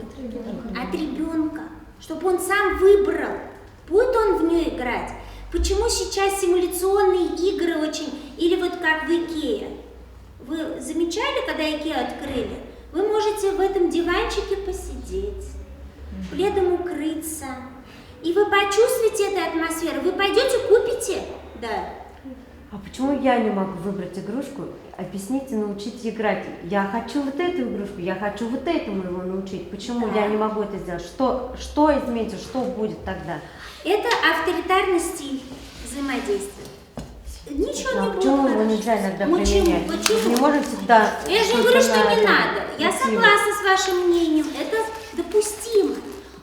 От ребенка. Чтобы он сам выбрал, будет он в нее играть. Почему сейчас симуляционные игры очень, или вот как в Икее? Вы замечали, когда Икею открыли? Вы можете в этом диванчике посидеть, пледом укрыться, и вы почувствуете эту атмосферу. Вы пойдете, купите, да. А почему я не могу выбрать игрушку, объяснить и научить играть? Я хочу вот эту игрушку, я хочу вот этому его научить. Почему я не могу это сделать? Что изменится, что будет тогда? Это авторитарный стиль взаимодействия. Ничего не будет. Почему его нельзя иногда применять? Почему? Не можем всегда... Я же говорю, что не надо. Я согласна с вашим мнением. Это допустимо.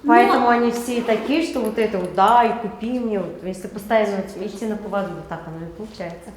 Поэтому они все такие, что вот это вот, да, и купи мне. Вот, если постоянно идти на поводу, вот так оно и получается.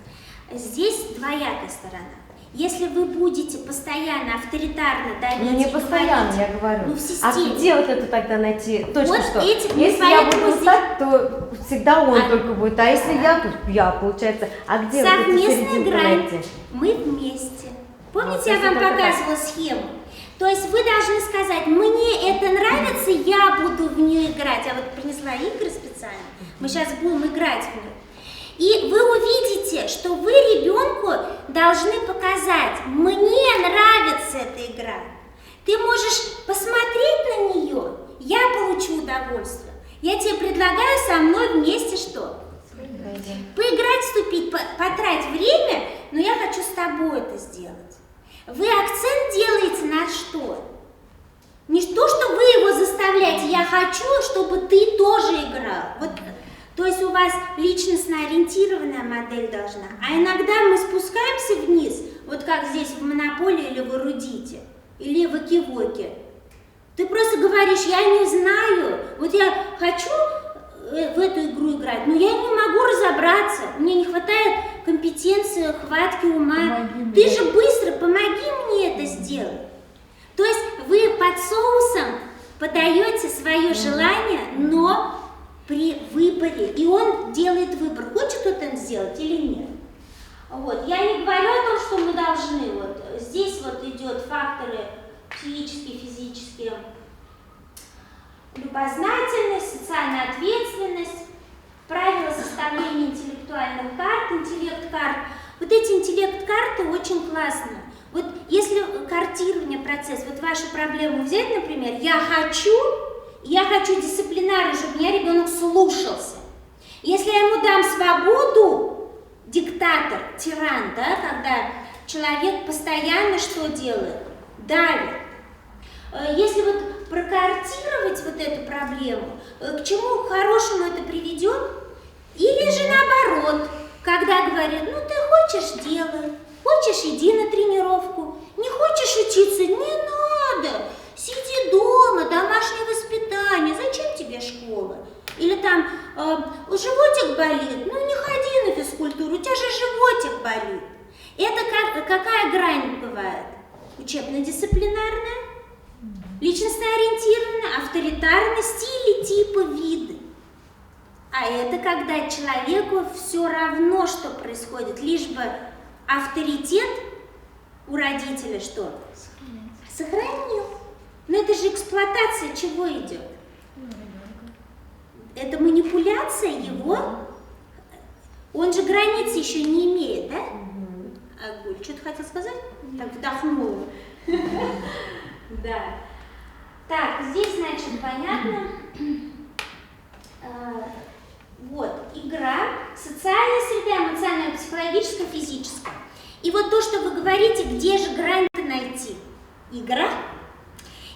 Здесь двоякая сторона. Если вы будете постоянно авторитарно давить, Ну не постоянно, я говорю. Ну, в системе. А где вот это тогда найти? Точно Вот что? этим, Если я буду поэтому вот так, то всегда он только будет. А если я, то я, получается. А где вот эту совместная серединку грань. найти? Мы вместе. Помните, Вот, я если вам только показывала схему? То есть вы должны сказать, мне это нравится, я буду в нее играть. Я вот принесла игры специально. Мы сейчас будем играть в нее. И вы увидите, что вы ребенку должны показать, мне нравится эта игра. Ты можешь посмотреть на нее, я получу удовольствие. Я тебе предлагаю со мной вместе что? Поиграть, вступить, потратить время, но я хочу с тобой это сделать. Вы акцент делаете на что? Не то, что вы его заставляете, я хочу, чтобы ты тоже играл. Вот. То есть у вас личностно ориентированная модель должна. А иногда мы спускаемся вниз, вот как здесь в Монополии или в Эрудите, или в Экивоке. Ты просто говоришь, я не знаю, вот я хочу в эту игру играть, но я не могу разобраться, мне не хватает компетенции, хватки ума. Ты же быстро, помоги мне это сделать. То есть вы под соусом подаете свое желание, но при выборе, и он делает выбор, хочет он сделать или нет. Вот. Я не говорю о том, что мы должны, вот здесь вот идет факторы психические, физические, любознательность, социальная ответственность, правила составления интеллектуальных карт, интеллект-карт. Вот эти интеллект-карты очень классные. Вот если картирование процесс, вот вашу проблему взять, например, я хочу дисциплинарно, чтобы меня ребенок слушался. Если я ему дам свободу, диктатор, тиран, да, когда человек постоянно что делает? Давит. проблему, к чему хорошему это приведет? Или же наоборот, когда говорят, ну ты хочешь — делай, хочешь — иди на тренировку, не хочешь учиться — не надо, сиди дома, домашнее воспитание, зачем тебе школа? Или там животик болит, ну не ходи на физкультуру, у тебя же животик болит. Это какая грань бывает? Учебно-дисциплинарная, личностно-ориентированная, авторитарная, стили, типы, виды. А это когда человеку все равно, что происходит, лишь бы авторитет у родителя что? Сохранил. Но это же эксплуатация чего идет? Это манипуляция его. Он же границ еще не имеет, да? Агуль, что ты хотел сказать? Так вдохнула. Да. Так, здесь, значит, понятно. Вот, игра, социальная среда, эмоциональная, психологическая, физическая. И вот то, что вы говорите, где же грань-то найти? Игра.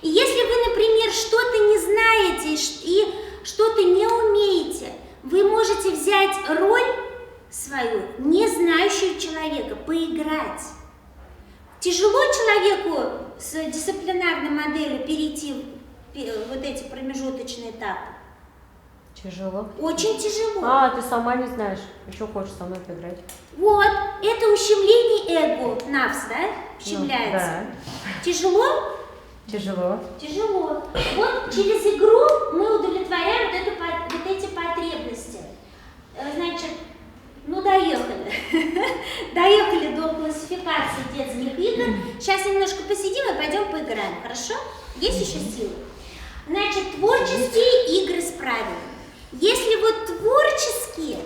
И если вы, например, что-то не знаете и что-то не умеете, вы можете взять роль свою, не знающего человека, поиграть. Тяжело человеку с дисциплинарной моделью перейти вот эти промежуточные этапы? Тяжело. Очень тяжело. А, ты сама не знаешь, еще хочешь со мной поиграть. Вот, это ущемление эго, навс, да, ущемляется. Ну, да. Тяжело? Тяжело. Тяжело. Вот через игру мы удовлетворяем вот эти потребности. Значит, ну доехали. Доехали до классификации детских игр. Сейчас немножко посидим и пойдем поиграем, хорошо? Есть еще силы? Значит, творческие игры с правилами. Если вот творческие,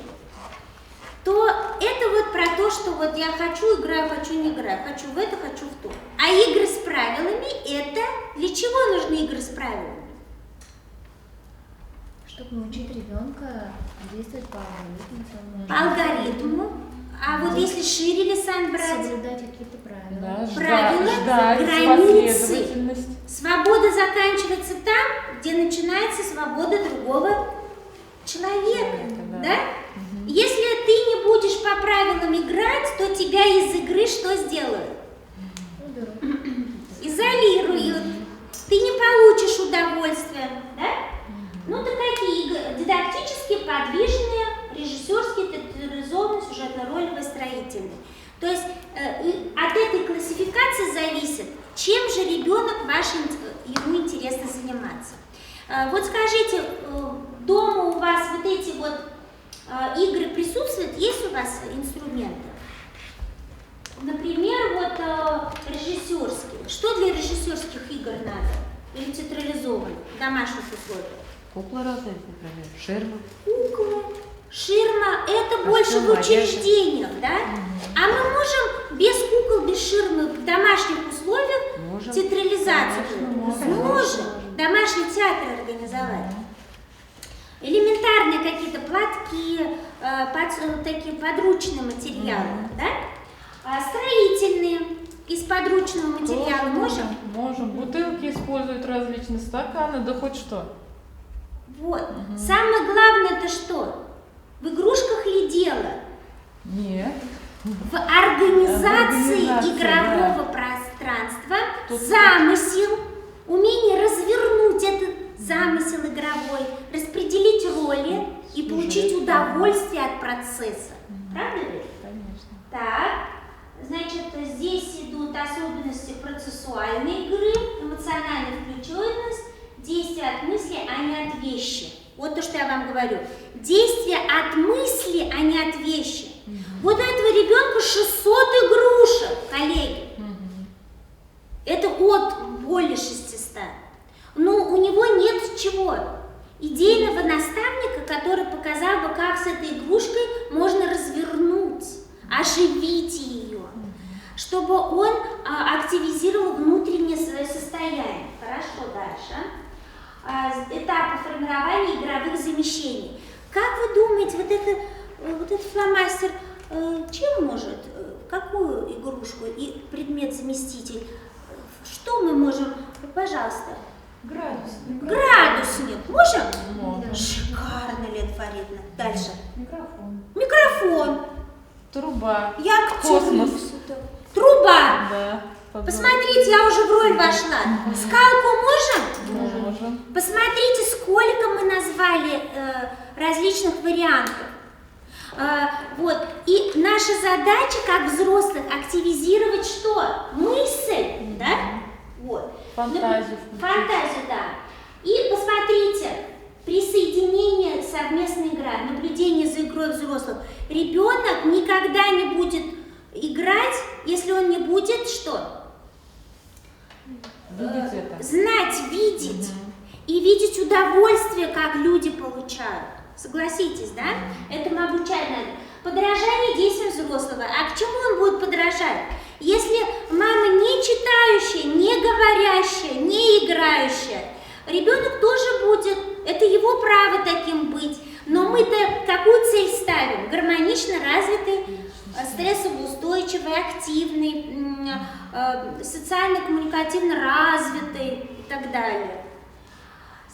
то это вот про то, что вот я хочу, играю, хочу, не играю, хочу в это, хочу в то. А игры с правилами – это для чего нужны игры с правилами? Чтобы научить ребенка действовать по алгоритму. По алгоритму. А вот если шире лесан брать? Соблюдать какие-то правила. Да, Правила, ждать, границы. последовательность. Свобода заканчивается там, где начинается свобода другого человека. Да? Если ты не будешь по правилам играть, то тебя из игры что сделают? Изолируют. Ты не получишь удовольствия. Да? Ну, так какие игры? Дидактические, подвижные, режиссерские, театрализованные, сюжетно-ролевые, строительные. То есть от этой классификации зависит, чем же ребенок ему интересно заниматься. Вот скажите, дома у вас вот эти вот игры присутствуют? Есть у вас инструменты? Например, вот режиссерские. Что для режиссерских игр надо? Или театрализованных, в домашних условиях? Куклы разные, например, ширма. Куклы, ширма – это больше в учреждениях, да? А мы можем без кукол, без ширмы в домашних условиях театрализацию? Можем. Домашний театр организовать. Элементарные какие-то платки, такие подручные материалы, да? Строительные из подручного материала можем? Можем. Бутылки используют различные, стаканы, да хоть что. Вот. Самое главное это что? В игрушках ли дело? Нет. В организации игрового пространства замысел, умение развернуть этот замысел игровой, распределить роли и получить удовольствие от процесса. Правда ведь? Конечно. Так, значит, здесь идут особенности процессуальной игры, эмоциональная включенность, действие от мысли, а не от вещи. Вот то, что я вам говорю. Действие от мысли, а не от вещи. Вот у этого ребенка 600 игрушек, коллеги. Это от более 600. Но у него нет чего? Идейного наставника, который показал бы, как с этой игрушкой можно развернуть, оживить ее, чтобы он активизировал внутреннее свое состояние. Хорошо, дальше. Этапы формирования игровых замещений. Как вы думаете, вот этот фломастер чем может, какую игрушку и предмет-заместитель, что мы можем, пожалуйста, Градусник. Можем? Можно. Шикарно, Лена Фаридовна. Дальше. Микрофон. Микрофон. Труба. Я Космос. Труба. Да. Посмотрите, я уже в роль вошла. Скалку можем? Можем. Посмотрите, сколько мы назвали различных вариантов. Вот. И наша задача, как взрослых, активизировать что? Мысль, да? Вот. Фантазию. Фантазию, да. И посмотрите, присоединение, совместная игра, наблюдение за игрой взрослых. Ребенок никогда не будет играть, если он не будет что? Видеть это. Знать, видеть. И видеть удовольствие, как люди получают. Согласитесь, да? Этому обучать надо. Подражание действиям взрослого. А к чему он будет подражать? Если мама не читающая, не говорящая, не играющая, ребенок тоже будет. Это его право таким быть. Но мы-то какую цель ставим? Гармонично развитый, стрессоустойчивый, активный, социально-коммуникативно развитый и так далее.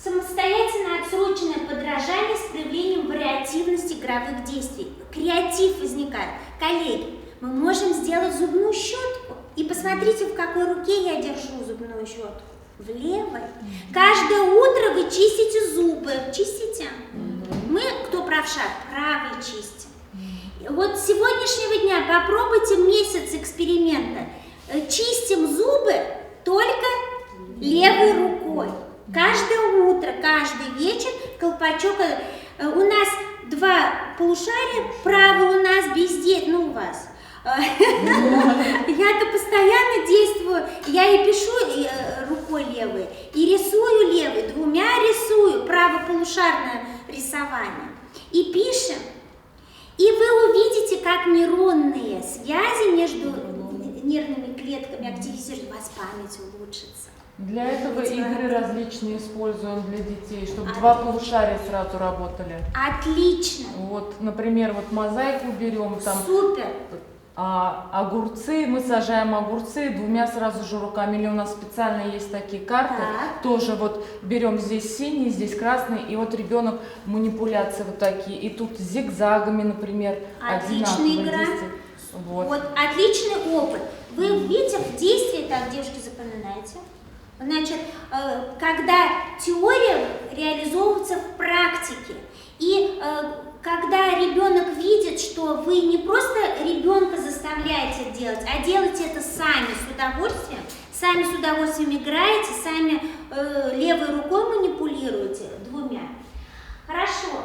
Самостоятельно отсроченное подражание с проявлением вариативности игровых действий. Креатив возникает. Коллеги, мы можем сделать зубную щетку. И посмотрите, в какой руке я держу зубную щетку. В левой. Каждое утро вы чистите зубы. Чистите? Мы, кто правша, правый чистим. Вот с сегодняшнего дня попробуйте месяц эксперимента. Чистим зубы только левой рукой. Каждое утро, каждый вечер колпачок. У нас два полушария, правый у нас бездействует, ну у вас. Я-то постоянно действую, я и пишу рукой левой, и рисую левой, двумя рисую, правополушарное рисование. И пишем, и вы увидите, как нейронные связи между нервными клетками активизируют, у вас память улучшится. Для этого игры различные используем для детей, чтобы два полушария сразу работали. Отлично. Вот, например, вот мозаику берем, там Супер. огурцы, мы сажаем огурцы двумя сразу же руками, или у нас специально есть такие карты, Так. тоже вот берем здесь синий, здесь красный, и вот ребенок манипуляции вот такие, и тут зигзагами, например, Отличная одинаковые игра. действия. Вот, отличный опыт. Вы видите в действии, так, девушки, запоминайте. Значит, когда теория реализовывается в практике, и когда ребенок видит, что вы не просто ребенка заставляете делать, а делаете это сами с удовольствием играете, сами левой рукой манипулируете двумя. Хорошо.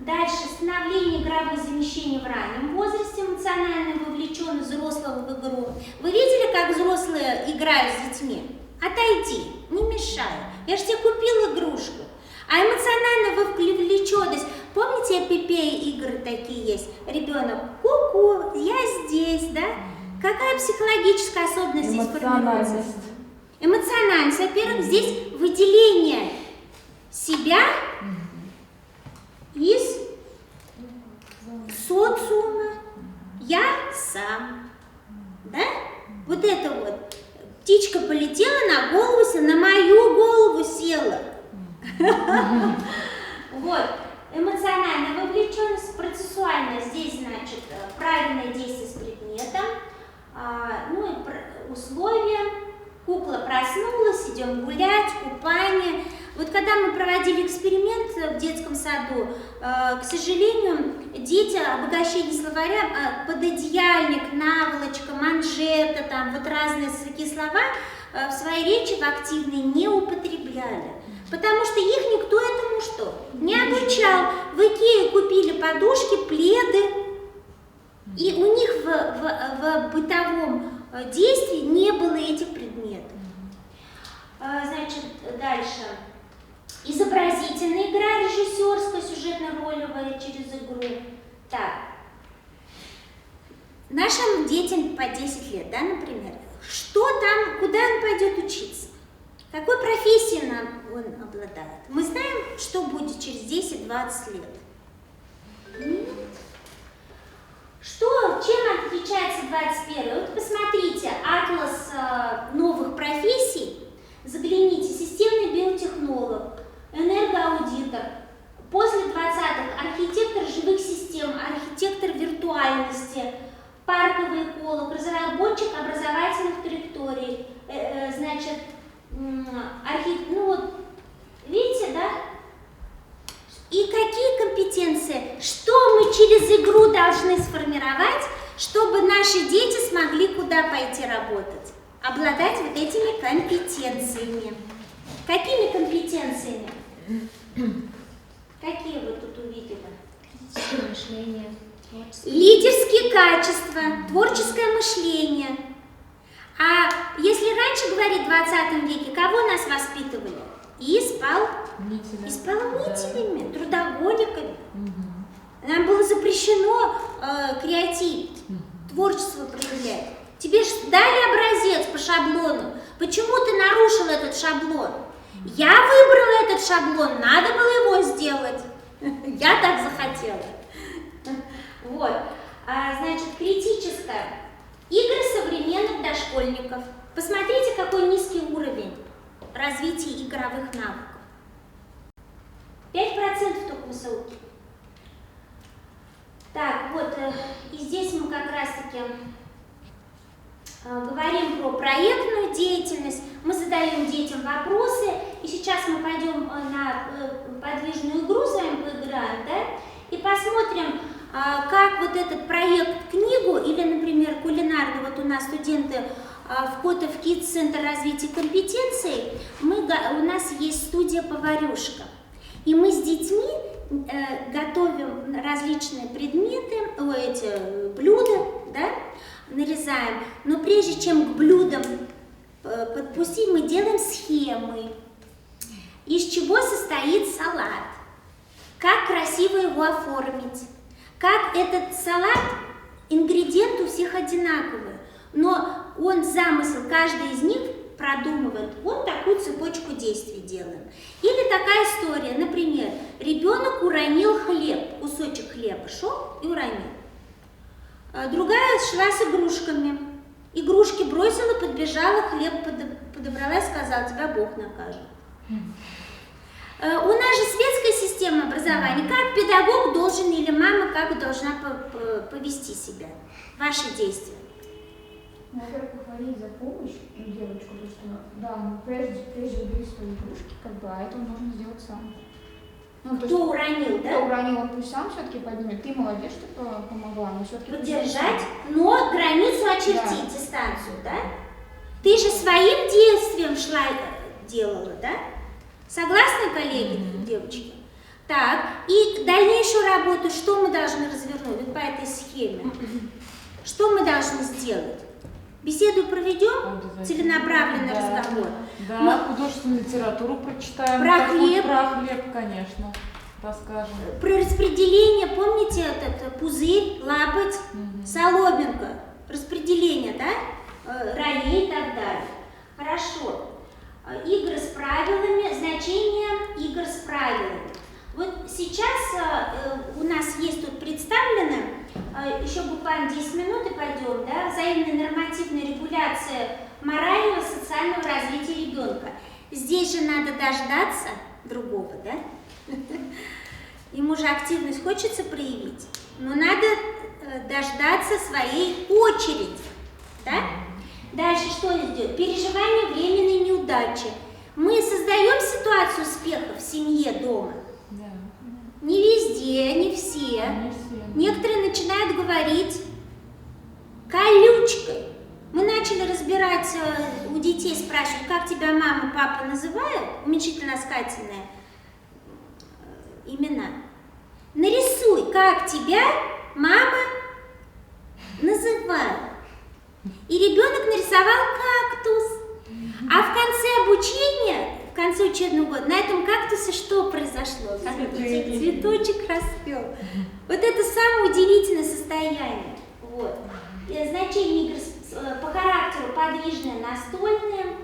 Дальше, становление игровых замещений в раннем возрасте, эмоциональная вовлеченность взрослого в игру. Вы видели, как взрослые играют с детьми? Отойди, не мешай. Я же тебе купила игрушку. А эмоциональная вовлеченность, помните, эпипеи игры такие есть? Ребенок, ку-ку, я здесь, да? Какая психологическая особенность здесь формируется? Эмоциональность. Во-первых, здесь выделение себя из социума, я сам, да? Вот это вот. Птичка полетела на голову, на мою голову села. Вот. Эмоциональная вовлеченность, процессуальная, здесь, значит, правильное действие с предметом, ну и условия. Кукла проснулась, идем гулять, купание. Вот когда мы проводили эксперимент в детском саду, к сожалению, дети обогащение словаря, пододеяльник, наволочка, манжета, там вот разные такие слова в своей речи в активной не употребляли. Потому что их никто этому что? Не обучал. В Икее купили подушки, пледы, и у них в бытовом действий не было этих предметов. Значит, дальше. Изобразительная игра, режиссерская, сюжетно-ролевая через игру. Так. Нашим детям по 10 лет, да, например, что там, куда он пойдет учиться? Какой профессией он обладает? Мы знаем, что будет через 10-20 лет? Нет. Чем отличается 21? Вот посмотрите, атлас новых профессий, загляните, системный биотехнолог. должны сформировать, чтобы наши дети смогли куда пойти работать? Обладать вот этими компетенциями. Какими компетенциями? Какие вы тут увидели? Критическое мышление. Лидерские качества, творческое мышление. А если раньше говорить в 20 веке, кого нас воспитывали? Исполнителями, трудоголиками. Нам было запрещено креативить, творчество проявлять. Тебе же дали образец по шаблону. Почему ты нарушил этот шаблон? Я выбрала этот шаблон, надо было его сделать. Я так захотела. Вот. Значит, критическое. Игры современных дошкольников. Посмотрите, какой низкий уровень развития игровых навыков. 5% только высокий. Так, вот, и здесь мы как раз-таки говорим про проектную деятельность, мы задаем детям вопросы, и сейчас мы пойдем на подвижную игру с вами поиграем, да, и посмотрим, как вот этот проект книгу, или, например, кулинарный, вот у нас студенты в Котов Kids Центр развития компетенций, у нас есть студия «Поварюшка», и мы с детьми готовим различные предметы, эти блюда, да, нарезаем, но прежде чем к блюдам подпустить, мы делаем схемы, из чего состоит салат, как красиво его оформить, как этот салат, ингредиенты у всех одинаковые, но он замысел, каждый из них продумывает, вот такую цепочку действий делаем. Или такая история, например, ребенок уронил хлеб, кусочек хлеба шел и уронил. Другая шла с игрушками. Игрушки бросила, подбежала, хлеб подобрала и сказала, тебя Бог накажет. У нас же светская система образования. Как педагог должен или мама как должна повести себя? Ваши действия. Во-первых, похвалить за помощь девочку, потому что, да, ну, прежде убери свои игрушки, как бы, а это он должен сделать сам. Ну, Кто уронил, да? Кто уронил, он пусть сам все-таки поднимет. Ты молодец, что помогла, но все-таки... Поддержать, но границу очертить, да. Дистанцию, да? Ты же своим действием делала, да? Согласны, коллеги, девочки? Так, и дальнейшую работу что мы должны развернуть вот по этой схеме? Что мы должны сделать? Беседу проведем, целенаправленный разговор. Да, художественную литературу прочитаем. Про хлеб. Про хлеб, конечно, расскажем. Про распределение, помните этот пузырь, лапоть, соломинка, распределение, да? Ролей и так далее. Хорошо. Игры с правилами, значение игр с правилами. Вот сейчас у нас есть тут представлено, еще буквально 10 минут и пойдем, да, взаимная нормативная регуляция морального, социального развития ребенка. Здесь же надо дождаться другого, да? Ему же активность хочется проявить, но надо дождаться своей очереди, да? Дальше что идет? Переживание временной неудачи. Мы создаем ситуацию успеха в семье, дома. Да. Не везде, не все. Не все. Некоторые начинают говорить колючкой. Мы начали разбирать у детей, спрашивать, как тебя мама, папа называют, уменьшительно-ласкательные имена. Нарисуй, как тебя мама называет. И ребенок нарисовал кактус. А в конце обучения, в конце учебного года, на этом кактусе что произошло? Цветочек расцвел. Вот это самое удивительное состояние. Вот. Значение игр по характеру подвижные, настольные.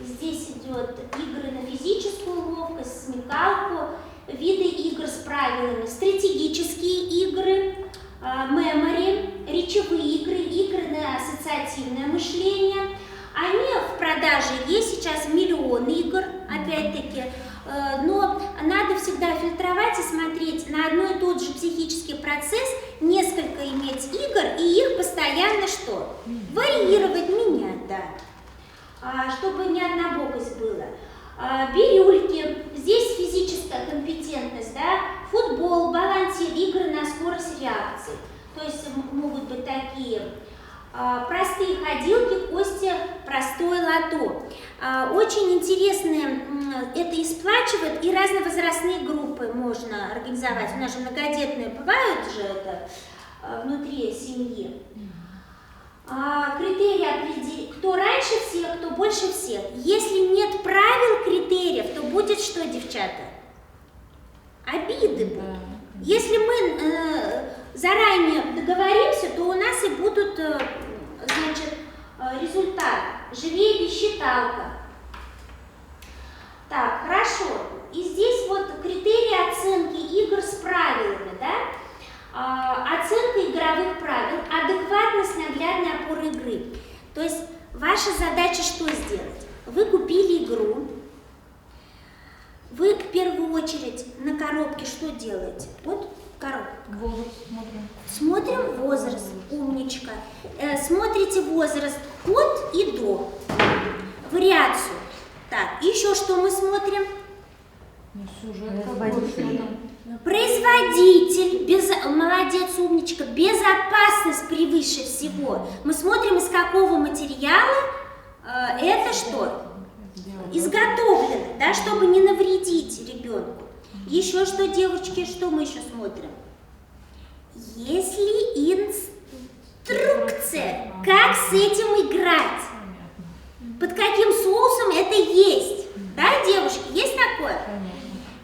Здесь идет игры на физическую ловкость, смекалку, виды игр с правилами, стратегические игры, memory, речевые игры, игры на ассоциативное мышление. Они в продаже есть сейчас миллион игр, опять-таки, но надо всегда фильтровать и смотреть на одно и тот же психический процесс, несколько иметь игр и их постоянно что? Варьировать, менять, да, чтобы не однобокость была. Бирюльки, здесь физическая компетентность, да, футбол, балансир, игры на скорость реакции. То есть могут быть такие простые ходилки, кости, простое лото. Очень интересно это исплачивают, и разновозрастные группы можно организовать. У нас же многодетные бывают же это внутри семьи. Критерии определить, кто раньше всех, кто больше всех. Если нет правил, критериев, то будет что, девчата? Обиды будут. Если мы заранее договоримся, то у нас и будут, значит, результаты. Живее без считалка. Так, хорошо. И здесь вот критерии оценки игр с правилами, да? Оценка игровых правил, адекватность наглядной опоры игры. То есть ваша задача что сделать? Вы купили игру, вы в первую очередь на коробке что делаете? Вот коробка. Возраст смотрим. Смотрим возраст, умничка. Смотрите возраст от и до. Вариацию. Так, еще что мы смотрим? Ну, сюжет какой, что там? Производитель, молодец, умничка, безопасность превыше всего. Мы смотрим, из какого материала это что? Изготовлено, да, чтобы не навредить ребенку. Еще что, девочки, что мы еще смотрим? Есть ли инструкция, как с этим играть? Под каким соусом это есть? Да, девушки, есть такое?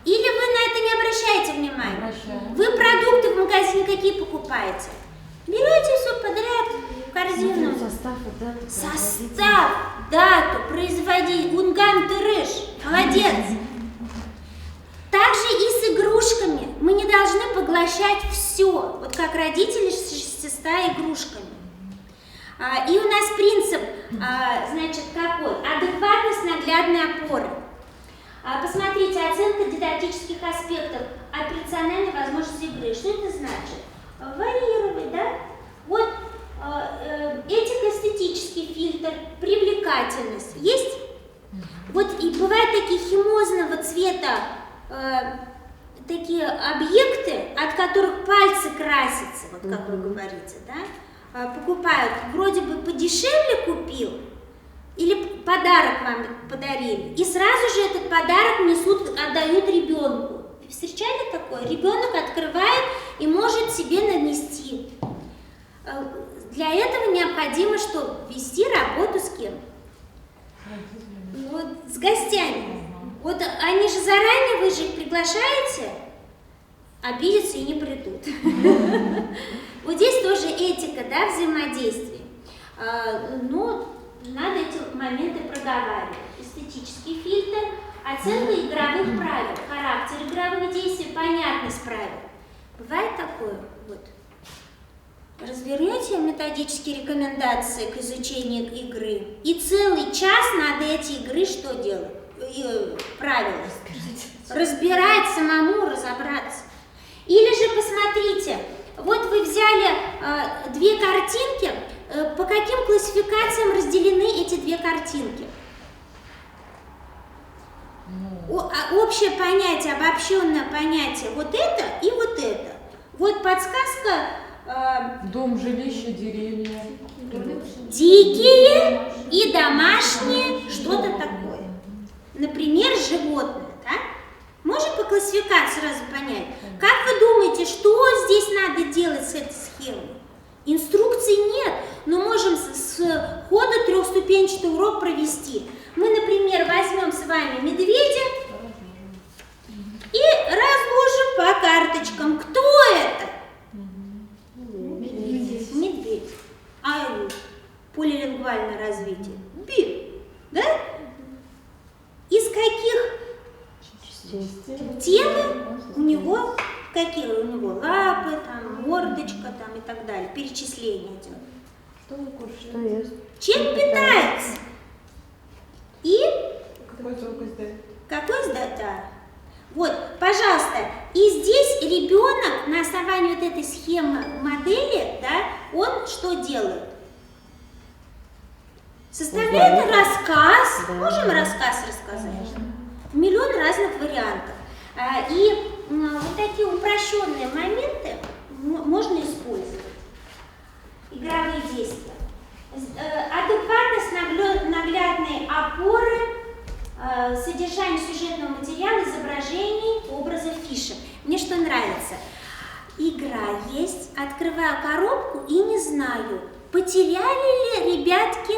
Или вы на это не обращаете внимания? Обращаем. Вы продукты в магазине какие покупаете? Берете все подряд в корзину. Состав, да? Состав, дату, производитель, унган тырыш. Молодец. Также и с игрушками. Мы не должны поглощать все. Вот как родители с 600 игрушками. И у нас принцип, значит, какой? Адекватность наглядной опоры. Посмотрите, оценка дидактических аспектов операциональной возможности игры. Что это значит? Варьировать, да? Вот этико-эстетический фильтр, привлекательность. Есть? Вот и бывают такие химозного цвета такие объекты, от которых пальцы красятся, вот как вы говорите, да? Покупают, вроде бы подешевле купил, или подарок вам подарили, и сразу же этот подарок несут, отдают ребенку. Встречали такое? Ребенок открывает и может себе нанести. Для этого необходимо что? Вести работу с кем? Вот, с гостями. Вот они же заранее, вы же их приглашаете, обидятся и не придут. Вот здесь тоже этика, да, взаимодействия. Но надо эти моменты проговаривать. Эстетический фильтр, оценка игровых правил, характер игровых действий, понятность правил. Бывает такое? Вот. Развернете методические рекомендации к изучению игры, и целый час надо эти игры что делать? Правила. Разбирать самому, разобраться. Или же посмотрите, вот вы взяли две картинки, по каким классификациям разделены эти две картинки? Общее понятие, обобщенное понятие, вот это и вот это. Вот подсказка. Дом, жилище, деревья. Дикие и домашние, что-то такое. Например, животные, да? Можем по классификации сразу понять? Как вы думаете, что здесь надо делать с этой схемой? Инструкций нет, но можем с хода трехступенчатый урок провести. Мы, например, возьмем с вами медведя и разложим по карточкам. Кто это? Медведь. Полилингвальное развитие. Да? Из каких тело у него, какие у него лапы, там, мордочка там, и так далее. Перечисление идет. Что он кушает? Что ест? Чем питается? И Какой срок издать? какой сдать? Да. Вот, пожалуйста, и здесь ребенок на основании вот этой схемы модели, да, он что делает? Составляет рассказ, можем рассказ рассказать? Миллион разных вариантов. И вот такие упрощенные моменты можно использовать. игровые действия. Адекватность, наглядные опоры, содержание сюжетного материала, изображений, образов, фишек. Мне что нравится? Игра есть, открываю коробку и не знаю, потеряли ли ребятки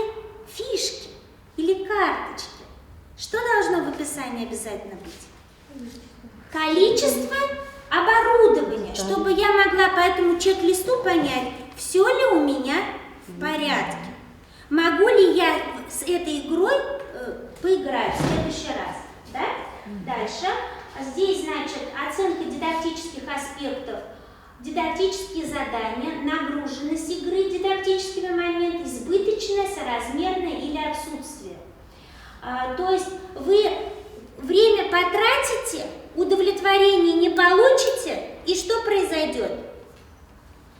фишки или карточки. Что должно в описании обязательно быть? Количество оборудования, чтобы я могла по этому чек-листу понять, все ли у меня в порядке. Могу ли я с этой игрой поиграть в следующий раз? Да? Дальше. Здесь, значит, оценка дидактических аспектов, дидактические задания, нагруженность игры дидактическими моментами, избыточное, соразмерное или отсутствие. То есть вы время потратите, удовлетворения не получите, и что произойдет?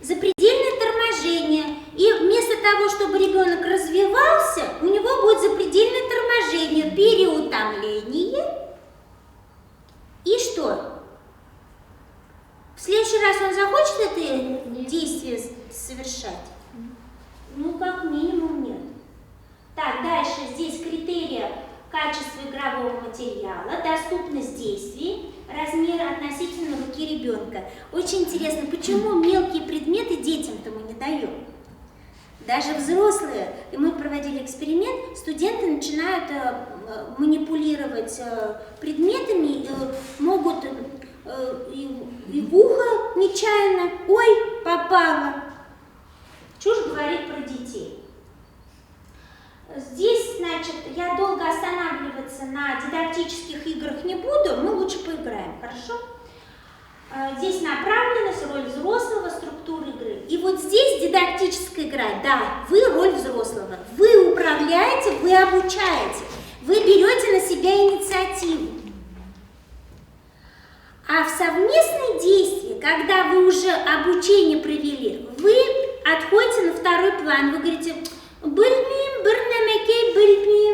Запредельное торможение. И вместо того, чтобы ребенок развивался, у него будет запредельное торможение, переутомление. И что? В следующий раз он захочет это действие совершать? Ну, как минимум, нет. Так, дальше здесь критерии качества игрового материала, доступность действий, размер относительно руки ребенка. Очень интересно, почему мелкие предметы детям-то мы не даем? Даже взрослые, и мы проводили эксперимент, студенты начинают манипулировать предметами, могут и в ухо нечаянно, ой, попало. Чушь говорит про детей. Здесь, значит, я долго останавливаться на дидактических играх не буду, мы лучше поиграем, хорошо? Здесь направленность, роль взрослого, структура игры. И вот здесь дидактическая игра, да, вы роль взрослого, вы управляете, вы обучаете, вы берете на себя инициативу. А в совместные действия, когда вы уже обучение провели, вы отходите на второй план, вы говорите: «Бельми, бернамекей, бельми,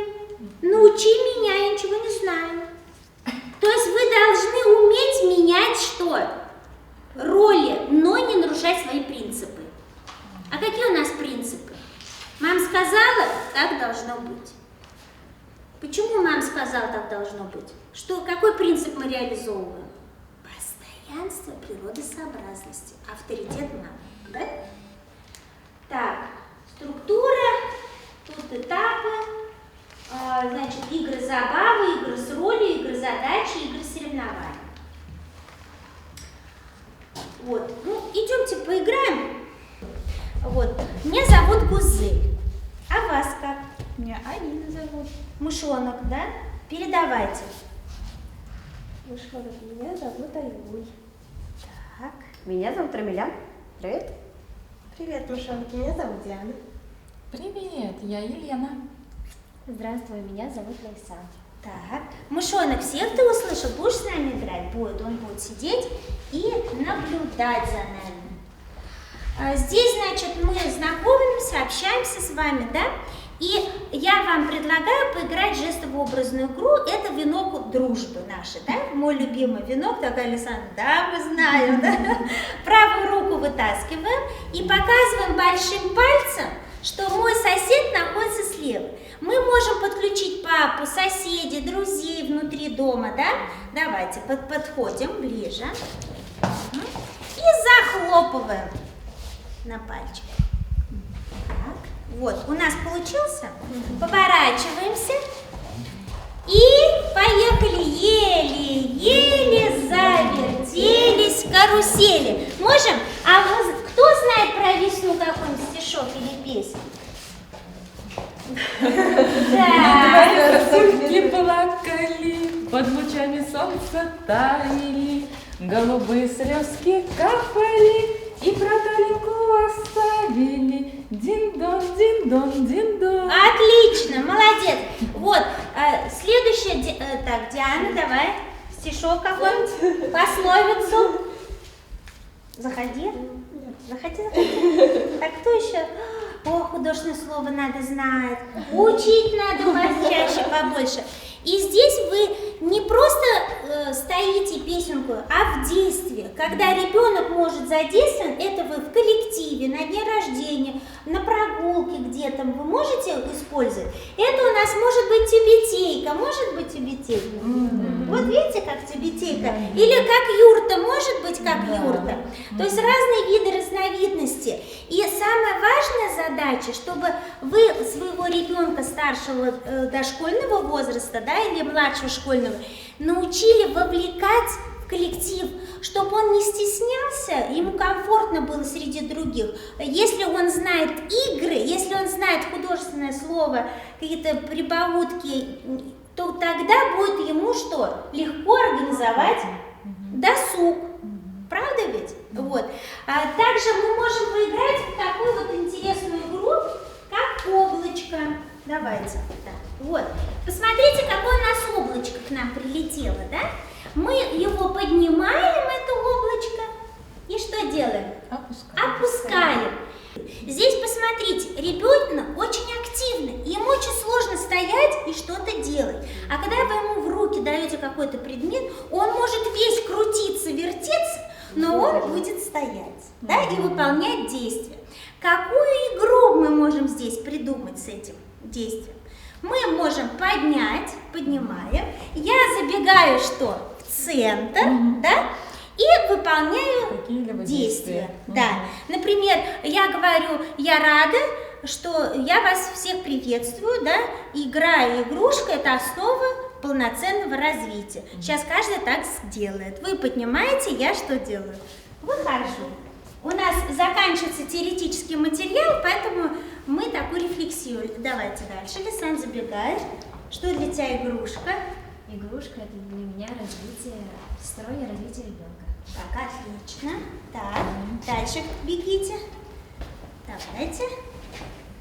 научи меня, я ничего не знаю». То есть вы должны уметь менять что? Роли, но не нарушать свои принципы. А какие у нас принципы? Мама сказала, так должно быть. Почему мама сказала, так должно быть? Что, какой принцип мы реализовываем? Постоянство природосообразности, авторитет мамы, да? Так, структура, тут этапы, значит, игры забавы, игры с ролью, игры задачи, игры соревнований. Вот, ну, идемте поиграем. Вот, меня зовут Гузель, а вас как? Меня Алина зовут. Мышонок, да? Передавайте. Мышонок, меня зовут Аюй. Так. Меня зовут Рамиля. Привет. Привет, Мышонок, меня зовут Диана. Привет, я Елена. Здравствуй, меня зовут Лайса. Так, Мышонок, всех ты услышал? Будешь с нами играть? Будет. Он будет сидеть и наблюдать за нами. Здесь, значит, мы знакомимся, общаемся с вами, да? И я вам предлагаю поиграть в жестово-образную игру. Это венок дружбы нашей, да? Мой любимый венок, такая Александра, да, мы знаем, да? Правую руку вытаскиваем и показываем большим пальцем, что мой сосед находится слева. Мы можем подключить папу, соседей, друзей внутри дома, да? Давайте подходим ближе и захлопываем на пальчик. Так, вот, у нас получился. Поворачиваемся и поехали. Еле-еле завертелись карусели. Можем? А кто знает про весну какой-нибудь стишок или песню? Да. Сульки плакали, под лучами солнца таяли, голубые слезки капали и про Талику оставили. Дин-дон, дин-дон, дин-дон. Отлично, молодец. Вот, следующая, так, Диана, давай, стишок какой-нибудь, пословицу. Заходи. Заходи. Так, кто еще? О, художественное слово надо знать. Учить надо почаще, побольше. И здесь вы не просто стоите песенку, а в действии. Когда ребенок может задействован, это вы в коллективе, на дне рождения, на прогулке где-то вы можете использовать. Это у нас может быть тюбетейка, может быть тюбетейка. Вот видите, как тюбетейка. Или как юрта, может быть как юрта. То есть разные виды, разновидности. И самая важная задача, чтобы вы своего ребенка старшего дошкольного возраста, да, или младшего школьного, научили вовлекать в коллектив, чтобы он не стеснялся, ему комфортно было среди других. Если он знает игры, если он знает художественное слово, какие-то прибаутки, то тогда будет ему что? Легко организовать досуг. Правда ведь? Вот. Также мы можем поиграть в такую вот интересную игру, как облачко. Давайте. Так. Вот. Посмотрите, какое у нас облачко к нам прилетело, да? Мы его поднимаем, это облачко, и что делаем? Опускаем. Здесь, посмотрите, ребенок очень активный, ему очень сложно стоять и что-то делать. А когда вы ему в руки даете какой-то предмет, он может весь крутиться, вертеться, но он будет стоять, да, и выполнять действия. Какую игру мы можем здесь придумать с этим действием? Мы можем поднять, поднимаем, я забегаю что? В центр, да, и выполняю действия. Да. Например, я говорю, я рада, что я вас всех приветствую, да, игра и игрушка – это основа полноценного развития. Сейчас каждый так сделает. Вы поднимаете, я что делаю? Выхожу. У нас заканчивается теоретический материал, поэтому мы такую рефлексию. Давайте дальше. Лисан, забегаешь. Что для тебя игрушка? Игрушка – это для меня развитие, строй развития ребенка. Так, отлично. Так, дальше бегите. Давайте.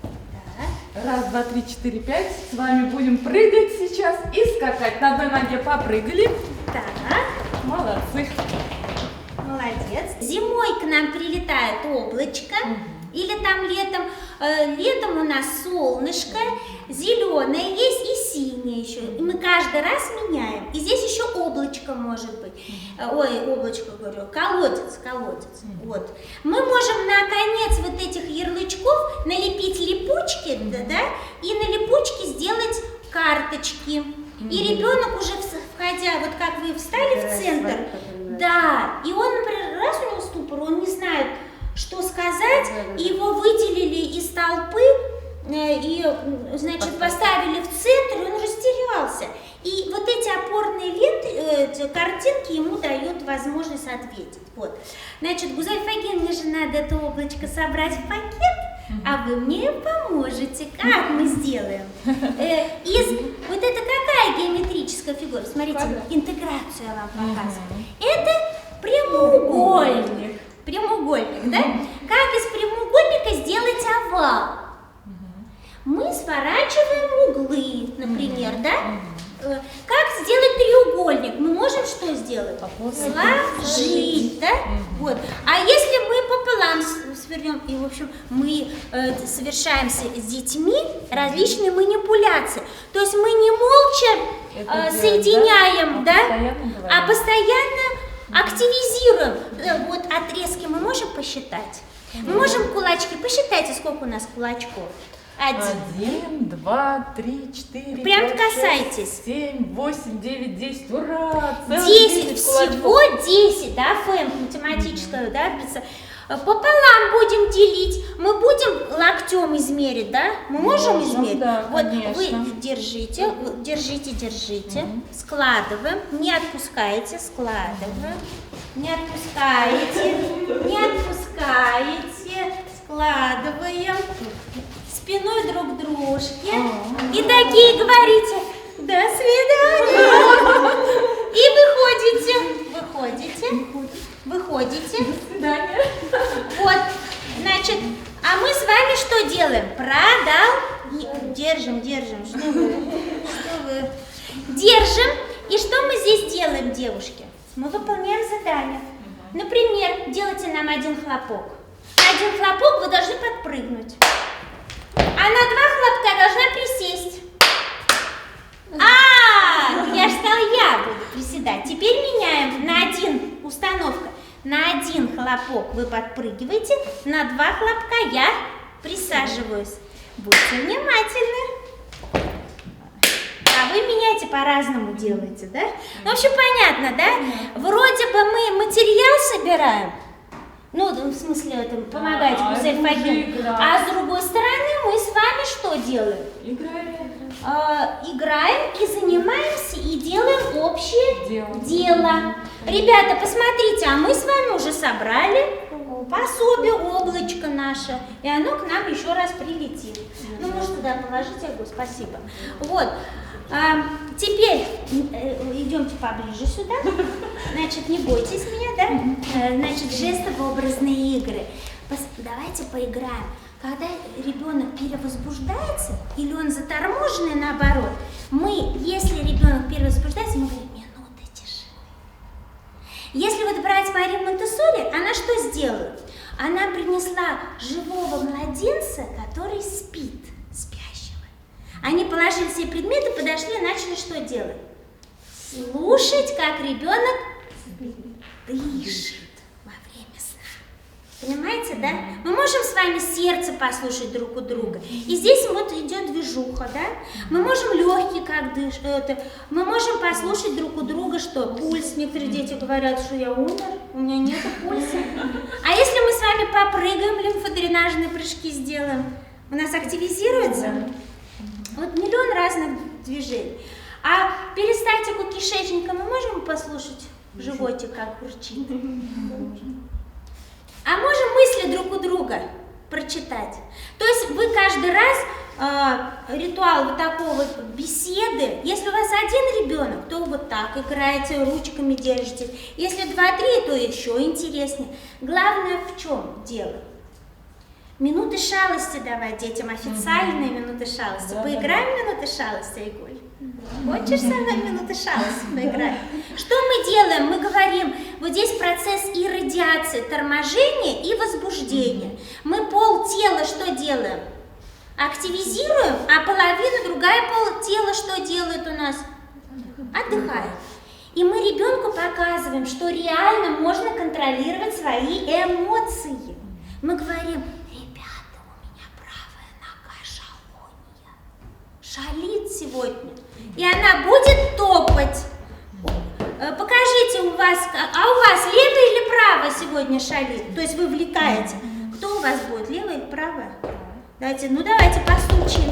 Так. Раз, два, три, четыре, пять. С вами будем прыгать сейчас и скакать. На одной ноге попрыгали. Так. Молодцы. Молодец. Зимой к нам прилетает облачко. Или там летом. Летом у нас солнышко, зеленое есть и синее еще. И мы каждый раз меняем. И здесь еще облачко может быть. Ой, облачко говорю, колодец. Вот. Мы можем на конец вот этих ярлычков налепить липучки, да, и на липучки сделать карточки. И ребенок уже входя, вот как вы встали в центр, да, и он, например, раз у него ступор, он не знает, что сказать, и его выделили из толпы, и, значит, поставили в центр, и он растерялся. И вот эти опорные ленты, картинки ему дают возможность ответить. Вот. Значит, Гузаль Фагин, мне же надо это облачко собрать в пакет, а вы мне поможете. Как мы сделаем? Вот это какая геометрическая фигура? Смотрите, интеграцию я вам показываю. Это прямоугольник. Прямоугольник, да? Как из прямоугольника сделать овал? Мы сворачиваем углы, например, да? Как сделать треугольник? Мы можем что сделать? Сложить, да? Вот. А если мы пополам свернем, и, в общем, мы совершаем с детьми различные манипуляции. То есть мы не молча соединяем, да? А постоянно активизируем. Вот отрезки мы можем посчитать. Мы можем кулачки. Посчитайте, сколько у нас кулачков. 1, 2, 3, 4, Прям 5, касайтесь. 6, 7, 8, 9, 10. Ура! 10, всего 10, да, ФМ, математическое, да, пополам будем делить. Мы будем локтем измерить, да? Мы можем измерить? Да, вот конечно. вы держите, складываем, не отпускаете, складываем, не отпускаете, складываем, спиной друг к дружке. И такие говорите: до свидания. И выходите. До свидания. Вот, значит, а мы с вами что делаем? Держим. Что вы? Держим. И что мы здесь делаем, девушки? Мы выполняем задание. Например, делайте нам один хлопок. На один хлопок вы должны подпрыгнуть. А на 2 хлопка должна присесть. Я же сказала, я буду приседать. Теперь меняем на 1 установка. На 1 хлопок вы подпрыгиваете, на 2 хлопка я Присаживаюсь. Будьте внимательны. А вы меняете по-разному делаете, да? Ну, в общем, понятно, да? Вроде бы мы материал собираем, ну, в смысле, это помогаете Гузель Фагимовне, а с другой стороны мы с вами что делаем? Играем и занимаемся, и делаем общее дело. Ребята, посмотрите, а мы с вами уже собрали пособие, облачко наше, и оно к нам еще раз прилетит. Ну, может, туда положить, Агу, спасибо. Вот. Теперь идемте поближе сюда. Значит, не бойтесь меня, да? Значит, жестово-образные игры. Давайте поиграем. Когда ребенок перевозбуждается, или он заторможенный, наоборот, если ребенок перевозбуждается, мы говорим: минута тишины. Если вот брать Марию Монтессори, она что сделала? Она принесла живого младенца, который спит, спящего. Они положили все предметы, подошли и начали что делать? Слушать, как ребенок дышит во время сна. Понимаете, да? Мы можем с вами сердце послушать друг у друга. И здесь вот идет движуха, да? Мы можем легкие как дышат. Мы можем послушать друг у друга, что пульс. Некоторые дети говорят, что я умер, у меня нет пульса. А если мы с вами попрыгаем, лимфодренажные прыжки сделаем, у нас активизируется? Вот миллион разных движений. А перистальтику кишечника мы можем послушать? Животик как урчит. А можем мысли друг у друга прочитать? То есть вы каждый раз ритуал вот такого вот беседы, если у вас один ребенок, то вот так играете, ручками держите. Если 2-3, то еще интереснее. Главное в чем дело? Минуты шалости давать детям, официальные минуты шалости. Поиграем в минуты шалости, Айгуль? Хочешь со мной минуты шалости поиграть? Что мы делаем? Мы говорим, вот здесь процесс иррадиации, торможения и возбуждения. Мы полтела что делаем? Активизируем, а половина, другая полтела что делает у нас? Отдыхает. И мы ребенку показываем, что реально можно контролировать свои эмоции. Мы говорим: ребята, у меня правая нога шалит сегодня, и она будет топать. Покажите у вас левая или правая сегодня шалит? То есть вы влекаете. Кто у вас будет, левая или правая? Давайте постучим.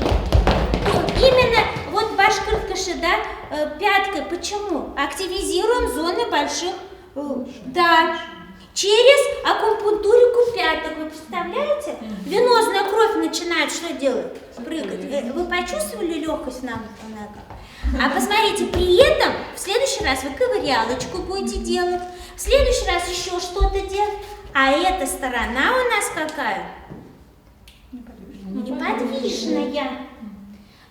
Именно вот башкиркаши, да, пяткой. Почему? Активизируем зоны больших, да, через акупунктурику пяток. Вы представляете? Венозная кровь начинает что делать? Прыгать. Вы почувствовали легкость на ногах? А посмотрите, при этом в следующий раз вы ковырялочку будете делать, в следующий раз еще что-то делать. А эта сторона у нас какая? Неподвижная.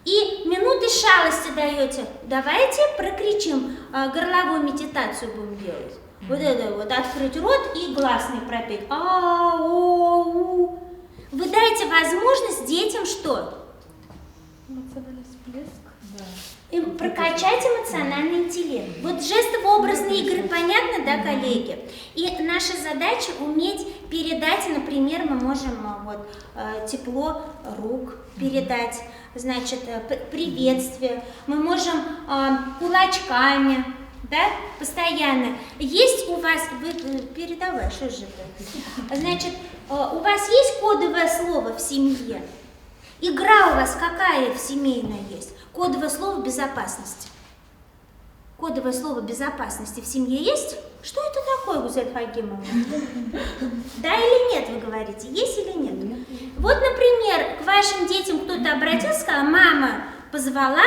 И минуты шалости даете. Давайте прокричим, горловую медитацию будем делать. Вот это вот, открыть рот и гласный пропеть. А-о-у. Вы даете возможность детям что? Эмоциональный всплеск. И прокачать эмоциональный интеллект. Вот жестово-образные игры понятно, да, коллеги? И наша задача уметь передать, например, мы можем тепло рук передать, значит, приветствие, мы можем кулачками, да, постоянно. Есть у вас, передавай, что же это? Значит, у вас есть кодовое слово в семье? Игра у вас какая в семейной есть? Кодовое слово безопасности. Кодовое слово безопасности в семье есть? Что это такое, Гузель Фагимовна? Да или нет, вы говорите, есть или нет? Вот, например, к вашим детям кто-то обратился, сказал, мама позвала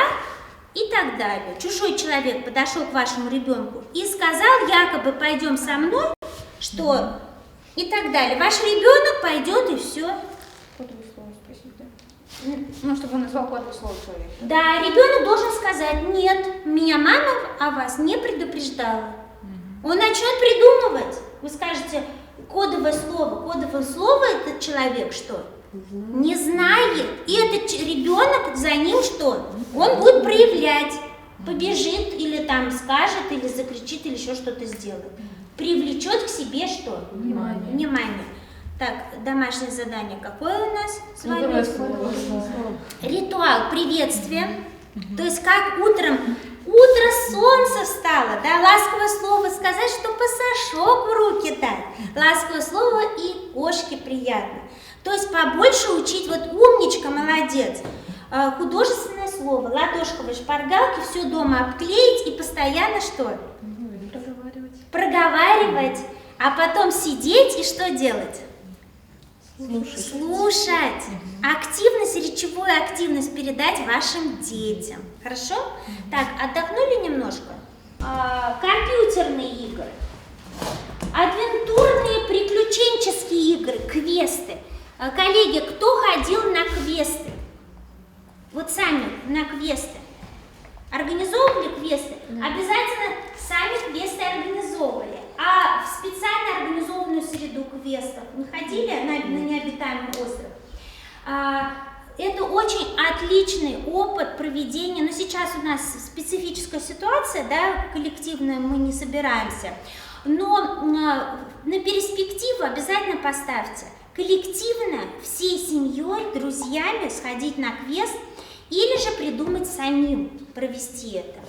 и так далее. Чужой человек подошел к вашему ребенку и сказал, якобы пойдем со мной, что и так далее. Ваш ребенок пойдет и все. Кодовое слово спросить, да? Ну, чтобы он назвал кодовое слово человека. Да, ребенок должен сказать, нет, меня мама о вас не предупреждала. Он начнет придумывать. Вы скажете, кодовое слово этот человек что? Не знает. И этот ребенок за ним что? Он будет проявлять. Побежит или там скажет, или закричит, или еще что-то сделает. Привлечет к себе что? Внимание. Так, домашнее задание какое у нас с Ну, вами? давай слово. Ритуал приветствия. То есть как утром, утро солнце встало, да, ласковое слово сказать, что пасашок в руки дать, ласковое слово и кошке приятно. То есть побольше учить, вот умничка, молодец, художественное слово, ладошковые шпаргалки, все дома обклеить и постоянно что? Проговаривать, а потом сидеть и что делать? Слушать. Активность, речевую активность передать вашим детям. Хорошо? Так, отдохнули немножко? Компьютерные игры. Адвентурные приключенческие игры, квесты. Коллеги, кто ходил на квесты? Вот сами на квесты. Организовывали квесты? Обязательно сами квесты организовывали. А в специально организованную среду квестов не ходили на необитаемый остров? Это очень отличный опыт проведения, но сейчас у нас специфическая ситуация, да, коллективная, мы не собираемся, но на перспективу обязательно поставьте коллективно, всей семьей, друзьями сходить на квест или же придумать самим провести это.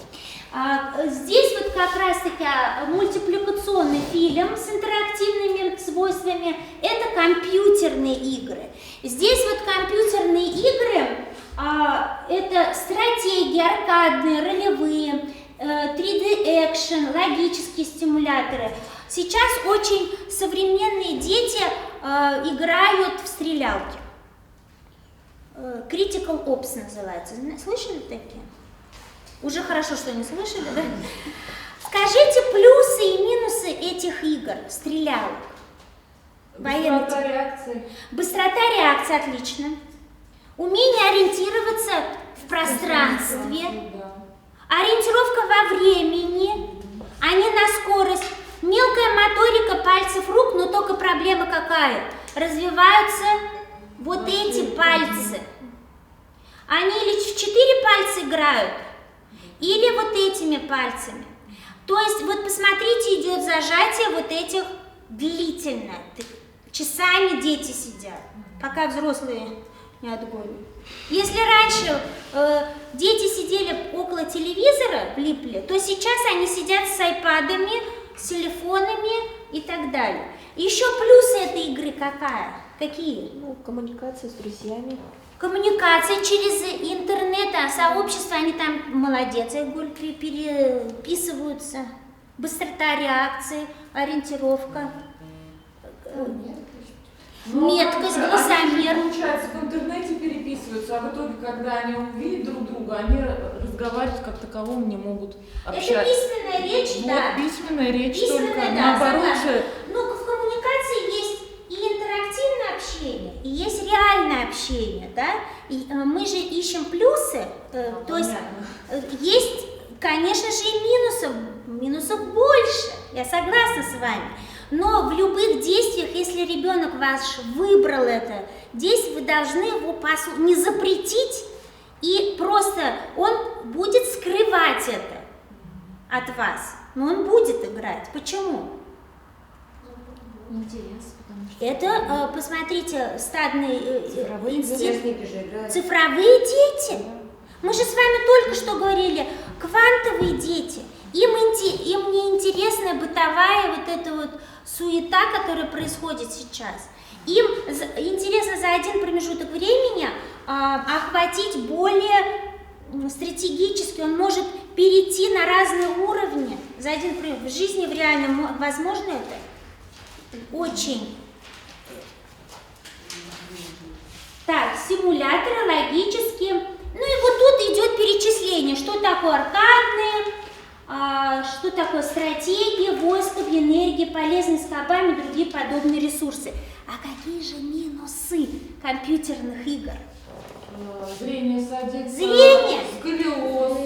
Здесь вот как раз-таки мультипликационный фильм с интерактивными свойствами, это компьютерные игры. Здесь вот компьютерные игры, это стратегии, аркадные, ролевые, 3D экшен, логические стимуляторы. Сейчас очень современные дети играют в стрелялки. Critical Ops называется. Слышали такие? Уже хорошо, что не слышали, да? Скажите плюсы и минусы этих игр, стрелялок. Быстрота реакции. Быстрота реакции, отлично. Умение ориентироваться в пространстве. Ориентировка во времени, а не на скорость. Мелкая моторика пальцев рук, но только проблема какая? Развиваются вот эти пальцы. Они или в 4 пальца играют, или вот этими пальцами. То есть, вот посмотрите, идет зажатие вот этих длительно. Часами дети сидят, пока взрослые не отгонят. Если раньше дети сидели около телевизора, влипли, то сейчас они сидят с айпадами, с телефонами и так далее. Еще плюсы этой игры какие? Ну, коммуникация с друзьями. Коммуникация через интернет, а сообщество, они там молодец, я говорю, переписываются. Быстрота реакции, ориентировка, меткость, глазомер. Они, получается, в интернете переписываются, а в итоге, когда они увидят друг друга, они разговаривать как таковому не могут общаться. Это письменная речь, вот, да. Письменная речь Письменная, только, да, наоборот согласна. же. Ну, в коммуникации есть и интерактивное общение, и есть реальное общение, да. И, мы же ищем плюсы, то есть есть, конечно же, и минусов больше, я согласна с вами. Но в любых действиях, если ребенок ваш выбрал это действие, вы должны его не запретить, и просто он будет скрывать это от вас. Но он будет играть. Почему? Интерес, потому что... Это, посмотрите, стадный инстинкт. же играют. Цифровые дети. Мы же с вами только что говорили, квантовые дети. Им не интересна бытовая вот эта вот суета, которая происходит сейчас. Им интересно за один промежуток времени охватить более стратегически. Он может перейти на разные уровни за один промежуток. В жизни, в реальном, возможно это? Очень. Так, симуляторы логические. Ну и вот тут идет перечисление, что такое аркадные, что такое стратегия, войска, энергия, полезные ископаемые и другие подобные ресурсы. А какие же минусы компьютерных игр? Зрение садится. Зрение. Сколиоз.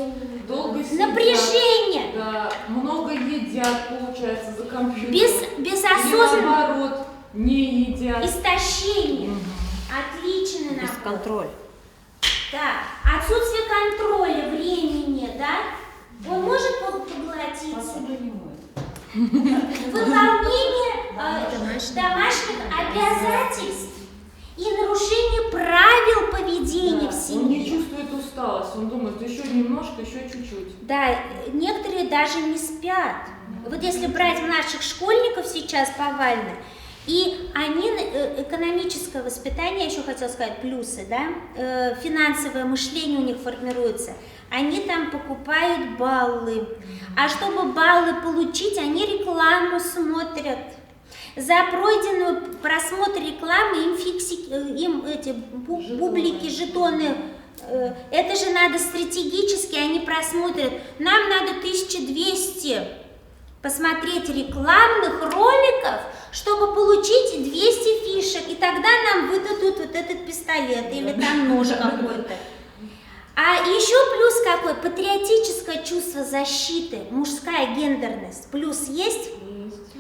Долго сидят. Напряжение. Да, много едят, получается, за компьютером. Без Или осознанного. наоборот, не едят. Истощение. Отличный набор. Бесконтроль. Да, отсутствие контроля времени, да? Он может поглотиться. Выполнение домашних обязательств и нарушение правил поведения в Он не семье. чувствует усталость, он думает, еще немножко, еще чуть-чуть. Да, некоторые даже не спят. Вот если брать младших школьников сейчас повально, и они, экономическое воспитание, я еще хотела сказать, плюсы, да, финансовое мышление у них формируется, они там покупают баллы, а чтобы баллы получить, они рекламу смотрят. За пройденный просмотр рекламы им эти бублики, жетоны, это же надо стратегически, они просмотрят. Нам надо 1200 посмотреть рекламных роликов, чтобы получить 200 фишек, и тогда нам выдадут вот этот пистолет или там нож какой-то. А еще плюс какой? Патриотическое чувство защиты, мужская гендерность. Плюс есть?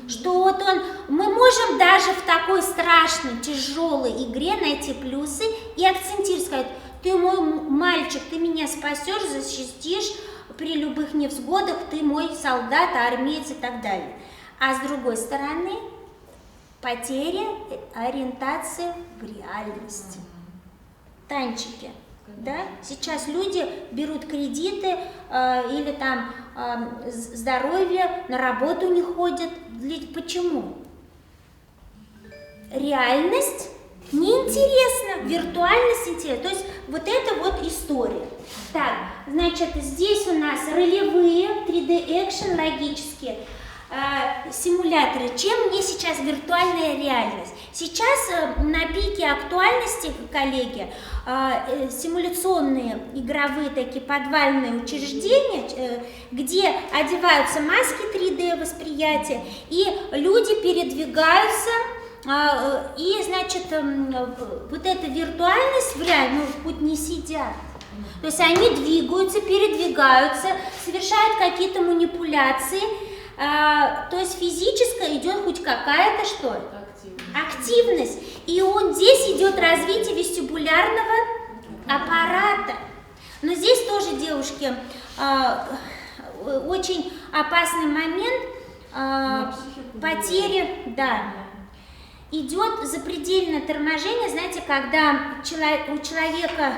Что вот мы можем даже в такой страшной, тяжелой игре найти плюсы и акцентировать, сказать, ты мой мальчик, ты меня спасешь, защитишь при любых невзгодах, ты мой солдат, армеец и так далее. А с другой стороны, потеря ориентации в реальности. Танчики. Да? Сейчас люди берут кредиты или там здоровье, на работу не ходят. Почему? Реальность неинтересна, виртуальность интересна. То есть вот это вот история. Так, значит, здесь у нас ролевые, 3D экшен, логические симуляторы. Чем мне сейчас виртуальная реальность? Сейчас на пике актуальности, коллеги, симуляционные игровые такие подвальные учреждения, где одеваются маски 3D восприятия, и люди передвигаются, и, значит, вот эта виртуальность в реальном хоть не сидят. То есть они двигаются, передвигаются, совершают какие-то манипуляции. То есть физическая идет хоть какая-то что? Активность. И вот здесь идет развитие вестибулярного аппарата. Но здесь тоже, девушки, очень опасный момент потери, да. Идет запредельное торможение, знаете, когда у человека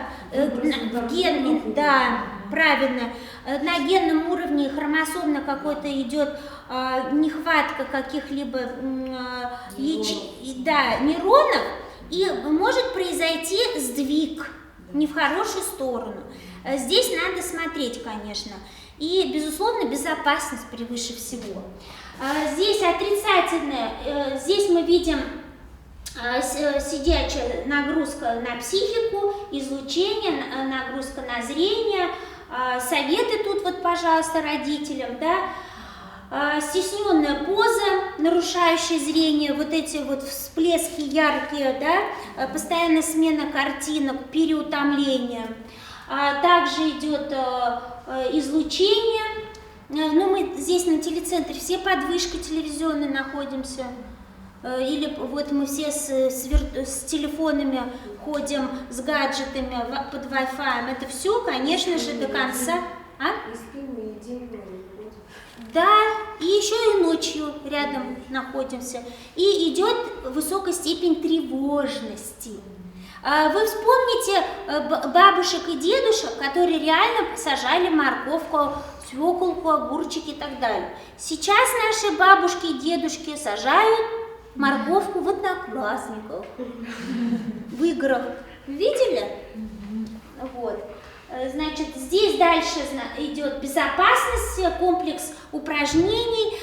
ген, да, правильно, на генном уровне хромосомно какой-то идет нехватка каких-либо нейронов, и может произойти сдвиг не в хорошую сторону. Здесь надо смотреть, конечно, и, безусловно, безопасность превыше всего. Здесь отрицательное, здесь мы видим сидячая нагрузка на психику, излучение, нагрузка на зрение, советы тут вот, пожалуйста, родителям, да, стесненная поза, нарушающая зрение, вот эти вот всплески яркие, да, постоянная смена картинок, переутомление, также идет излучение. Ну, мы здесь на телецентре все под вышкой телевизионной находимся, или вот мы все с телефонами ходим, с гаджетами, под Wi-Fi. Это все, конечно же, до конца. Да, и еще и ночью рядом находимся. И идет высокая степень тревожности. Вы вспомните бабушек и дедушек, которые реально сажали морковку, свеколку, огурчики и так далее. Сейчас наши бабушки и дедушки сажают морковку в Одноклассниках, в играх. Видели? Вот. Значит, здесь дальше идет безопасность, комплекс упражнений.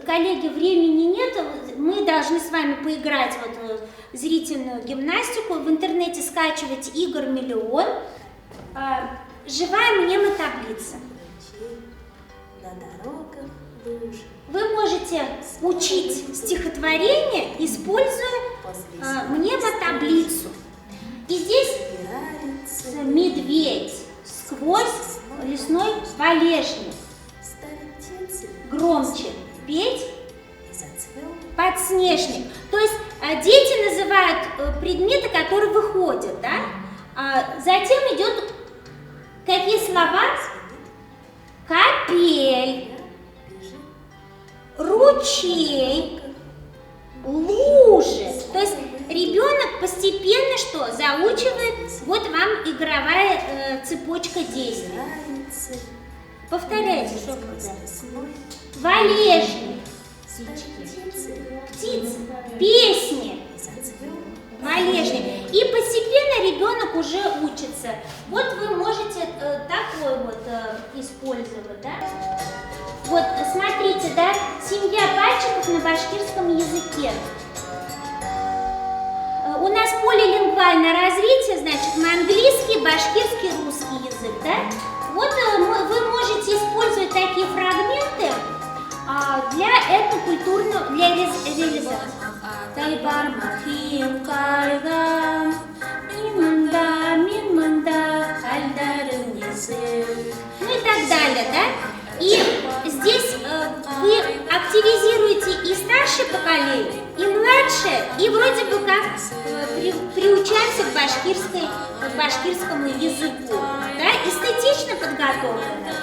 Коллеги, времени нет, мы должны с вами поиграть вот в зрительную гимнастику. В интернете скачивать игр миллион. Живая мнемотаблица. Вы можете учить стихотворение, используя мнемотаблицу. И здесь медведь сквозь лесной валежник. Громче петь подснежник. То есть дети называют предметы, которые выходят, да? Затем идет какие слова? Капель, ручей, лужи. То есть ребенок постепенно что? Заучивает, вот вам игровая цепочка действий. Повторяйте, что это? Валежник, птицы, песни, валежник. И постепенно ребенок уже учится. Вот вы можете такой вот использовать, да? Вот, смотрите, да, семья пальчиков на башкирском языке. У нас полилингвальное развитие, значит, мы английский, башкирский, русский язык, да? Вот вы можете использовать такие фрагменты для этнокультурного, для реализации. Ну и так далее, да? И здесь вы активизируете и старшее поколение, и младшее, и вроде бы как приучаемся к башкирскому языку, да? Эстетично подготовлено.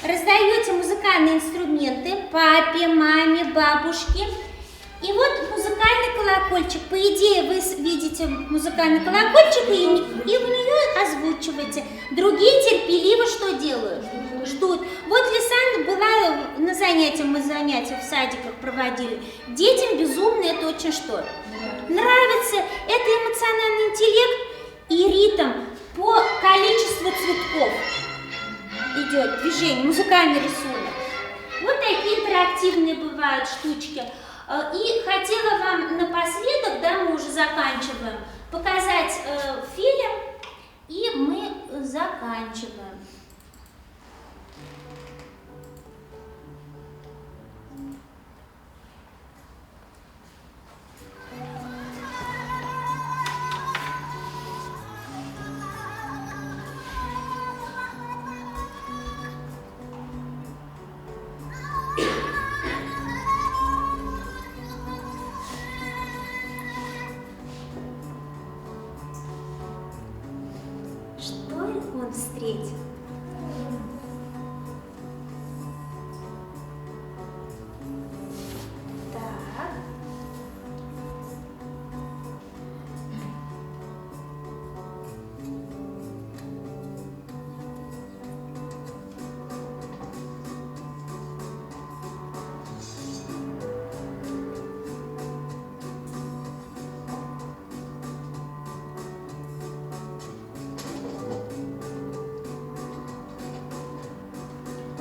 Раздаете музыкальные инструменты папе, маме, бабушке. И вот музыкальный колокольчик. По идее, вы видите музыкальный колокольчик и в нее озвучиваете. Другие терпеливо что делают? Ждут. Вот Лисан была на занятиях, мы занятия в садиках проводили. Детям безумно это очень что? Нравится. Это эмоциональный интеллект и ритм по количеству цветков. Идет движение, музыкальный рисунок. Вот такие интерактивные бывают штучки. И хотела вам напоследок, да, мы уже заканчиваем, показать фильм, и мы заканчиваем. Он встретил. Так.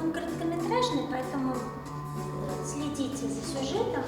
Он короткометражный, поэтому следите за сюжетом.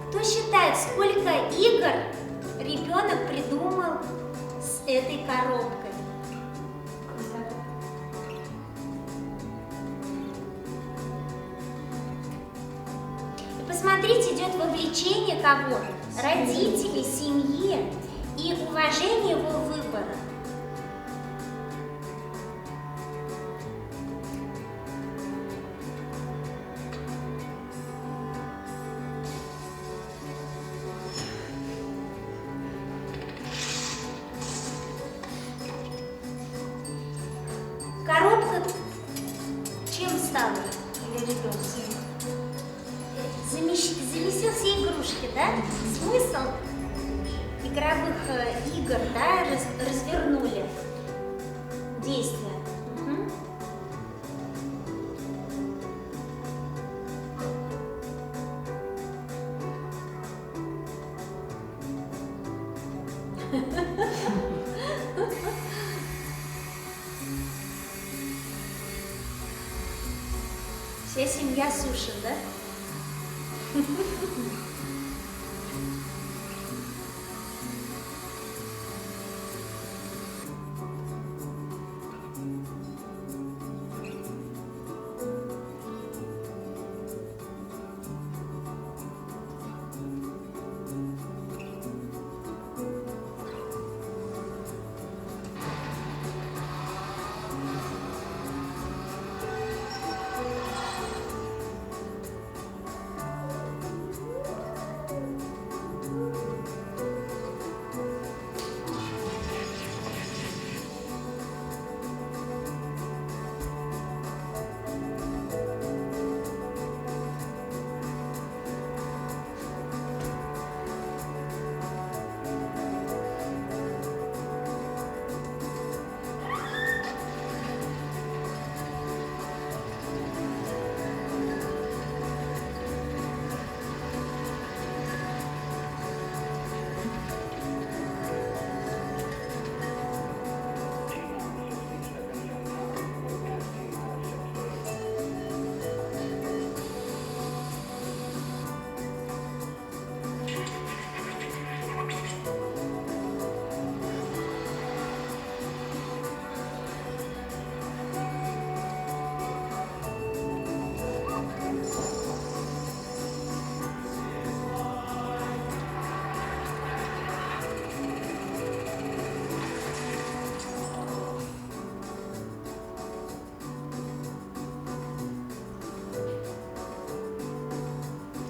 Кто считает, сколько игр ребенок придумал с этой коробкой? И посмотрите, идет вовлечение кого? Родителей, семьи и уважение его выбора. Коробка чем стала для ребенка? Заместился игрушки, да? Смысл игровых игр, да, развернули действия. Угу. Вся семья суши, да?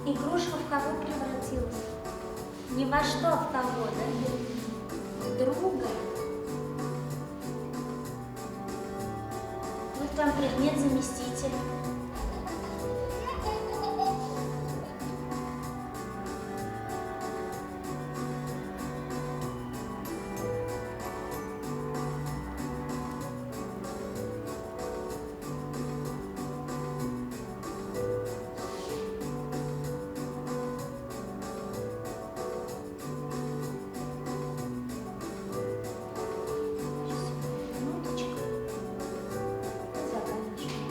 Игрушка в кого превратилась? Ни во что, а в кого, да? В друга. Вот вам предмет-заместитель. Минуточку. Заканчиваем.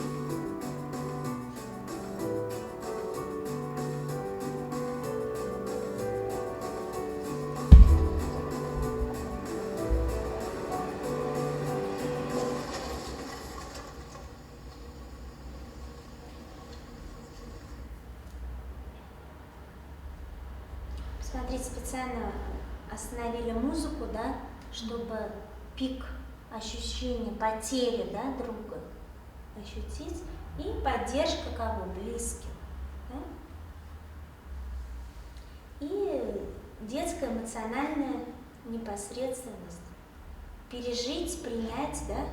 Смотрите, специально остановили музыку, да, чтобы пик ощущения потери, да, друга ощутить, и поддержка кого? Близких. Да? И детская эмоциональная непосредственность. Пережить, принять, да,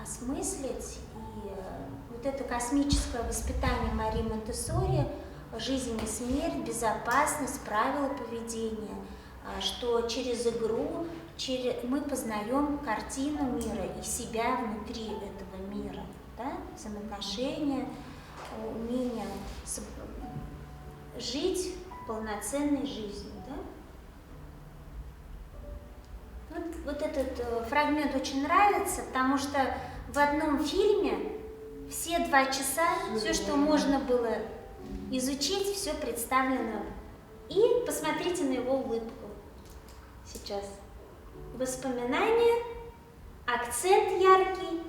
осмыслить. И вот это космическое воспитание Марии Монтессори, жизнь и смерть, безопасность, правила поведения, что через игру мы познаем картину мира и себя внутри этого мира, да? Взаимоотношения, умение жить полноценной жизнью. Да? Вот этот фрагмент очень нравится, потому что в одном фильме все 2 часа, все, что можно было изучить, все представлено. И посмотрите на его улыбку сейчас. Воспоминания, акцент яркий,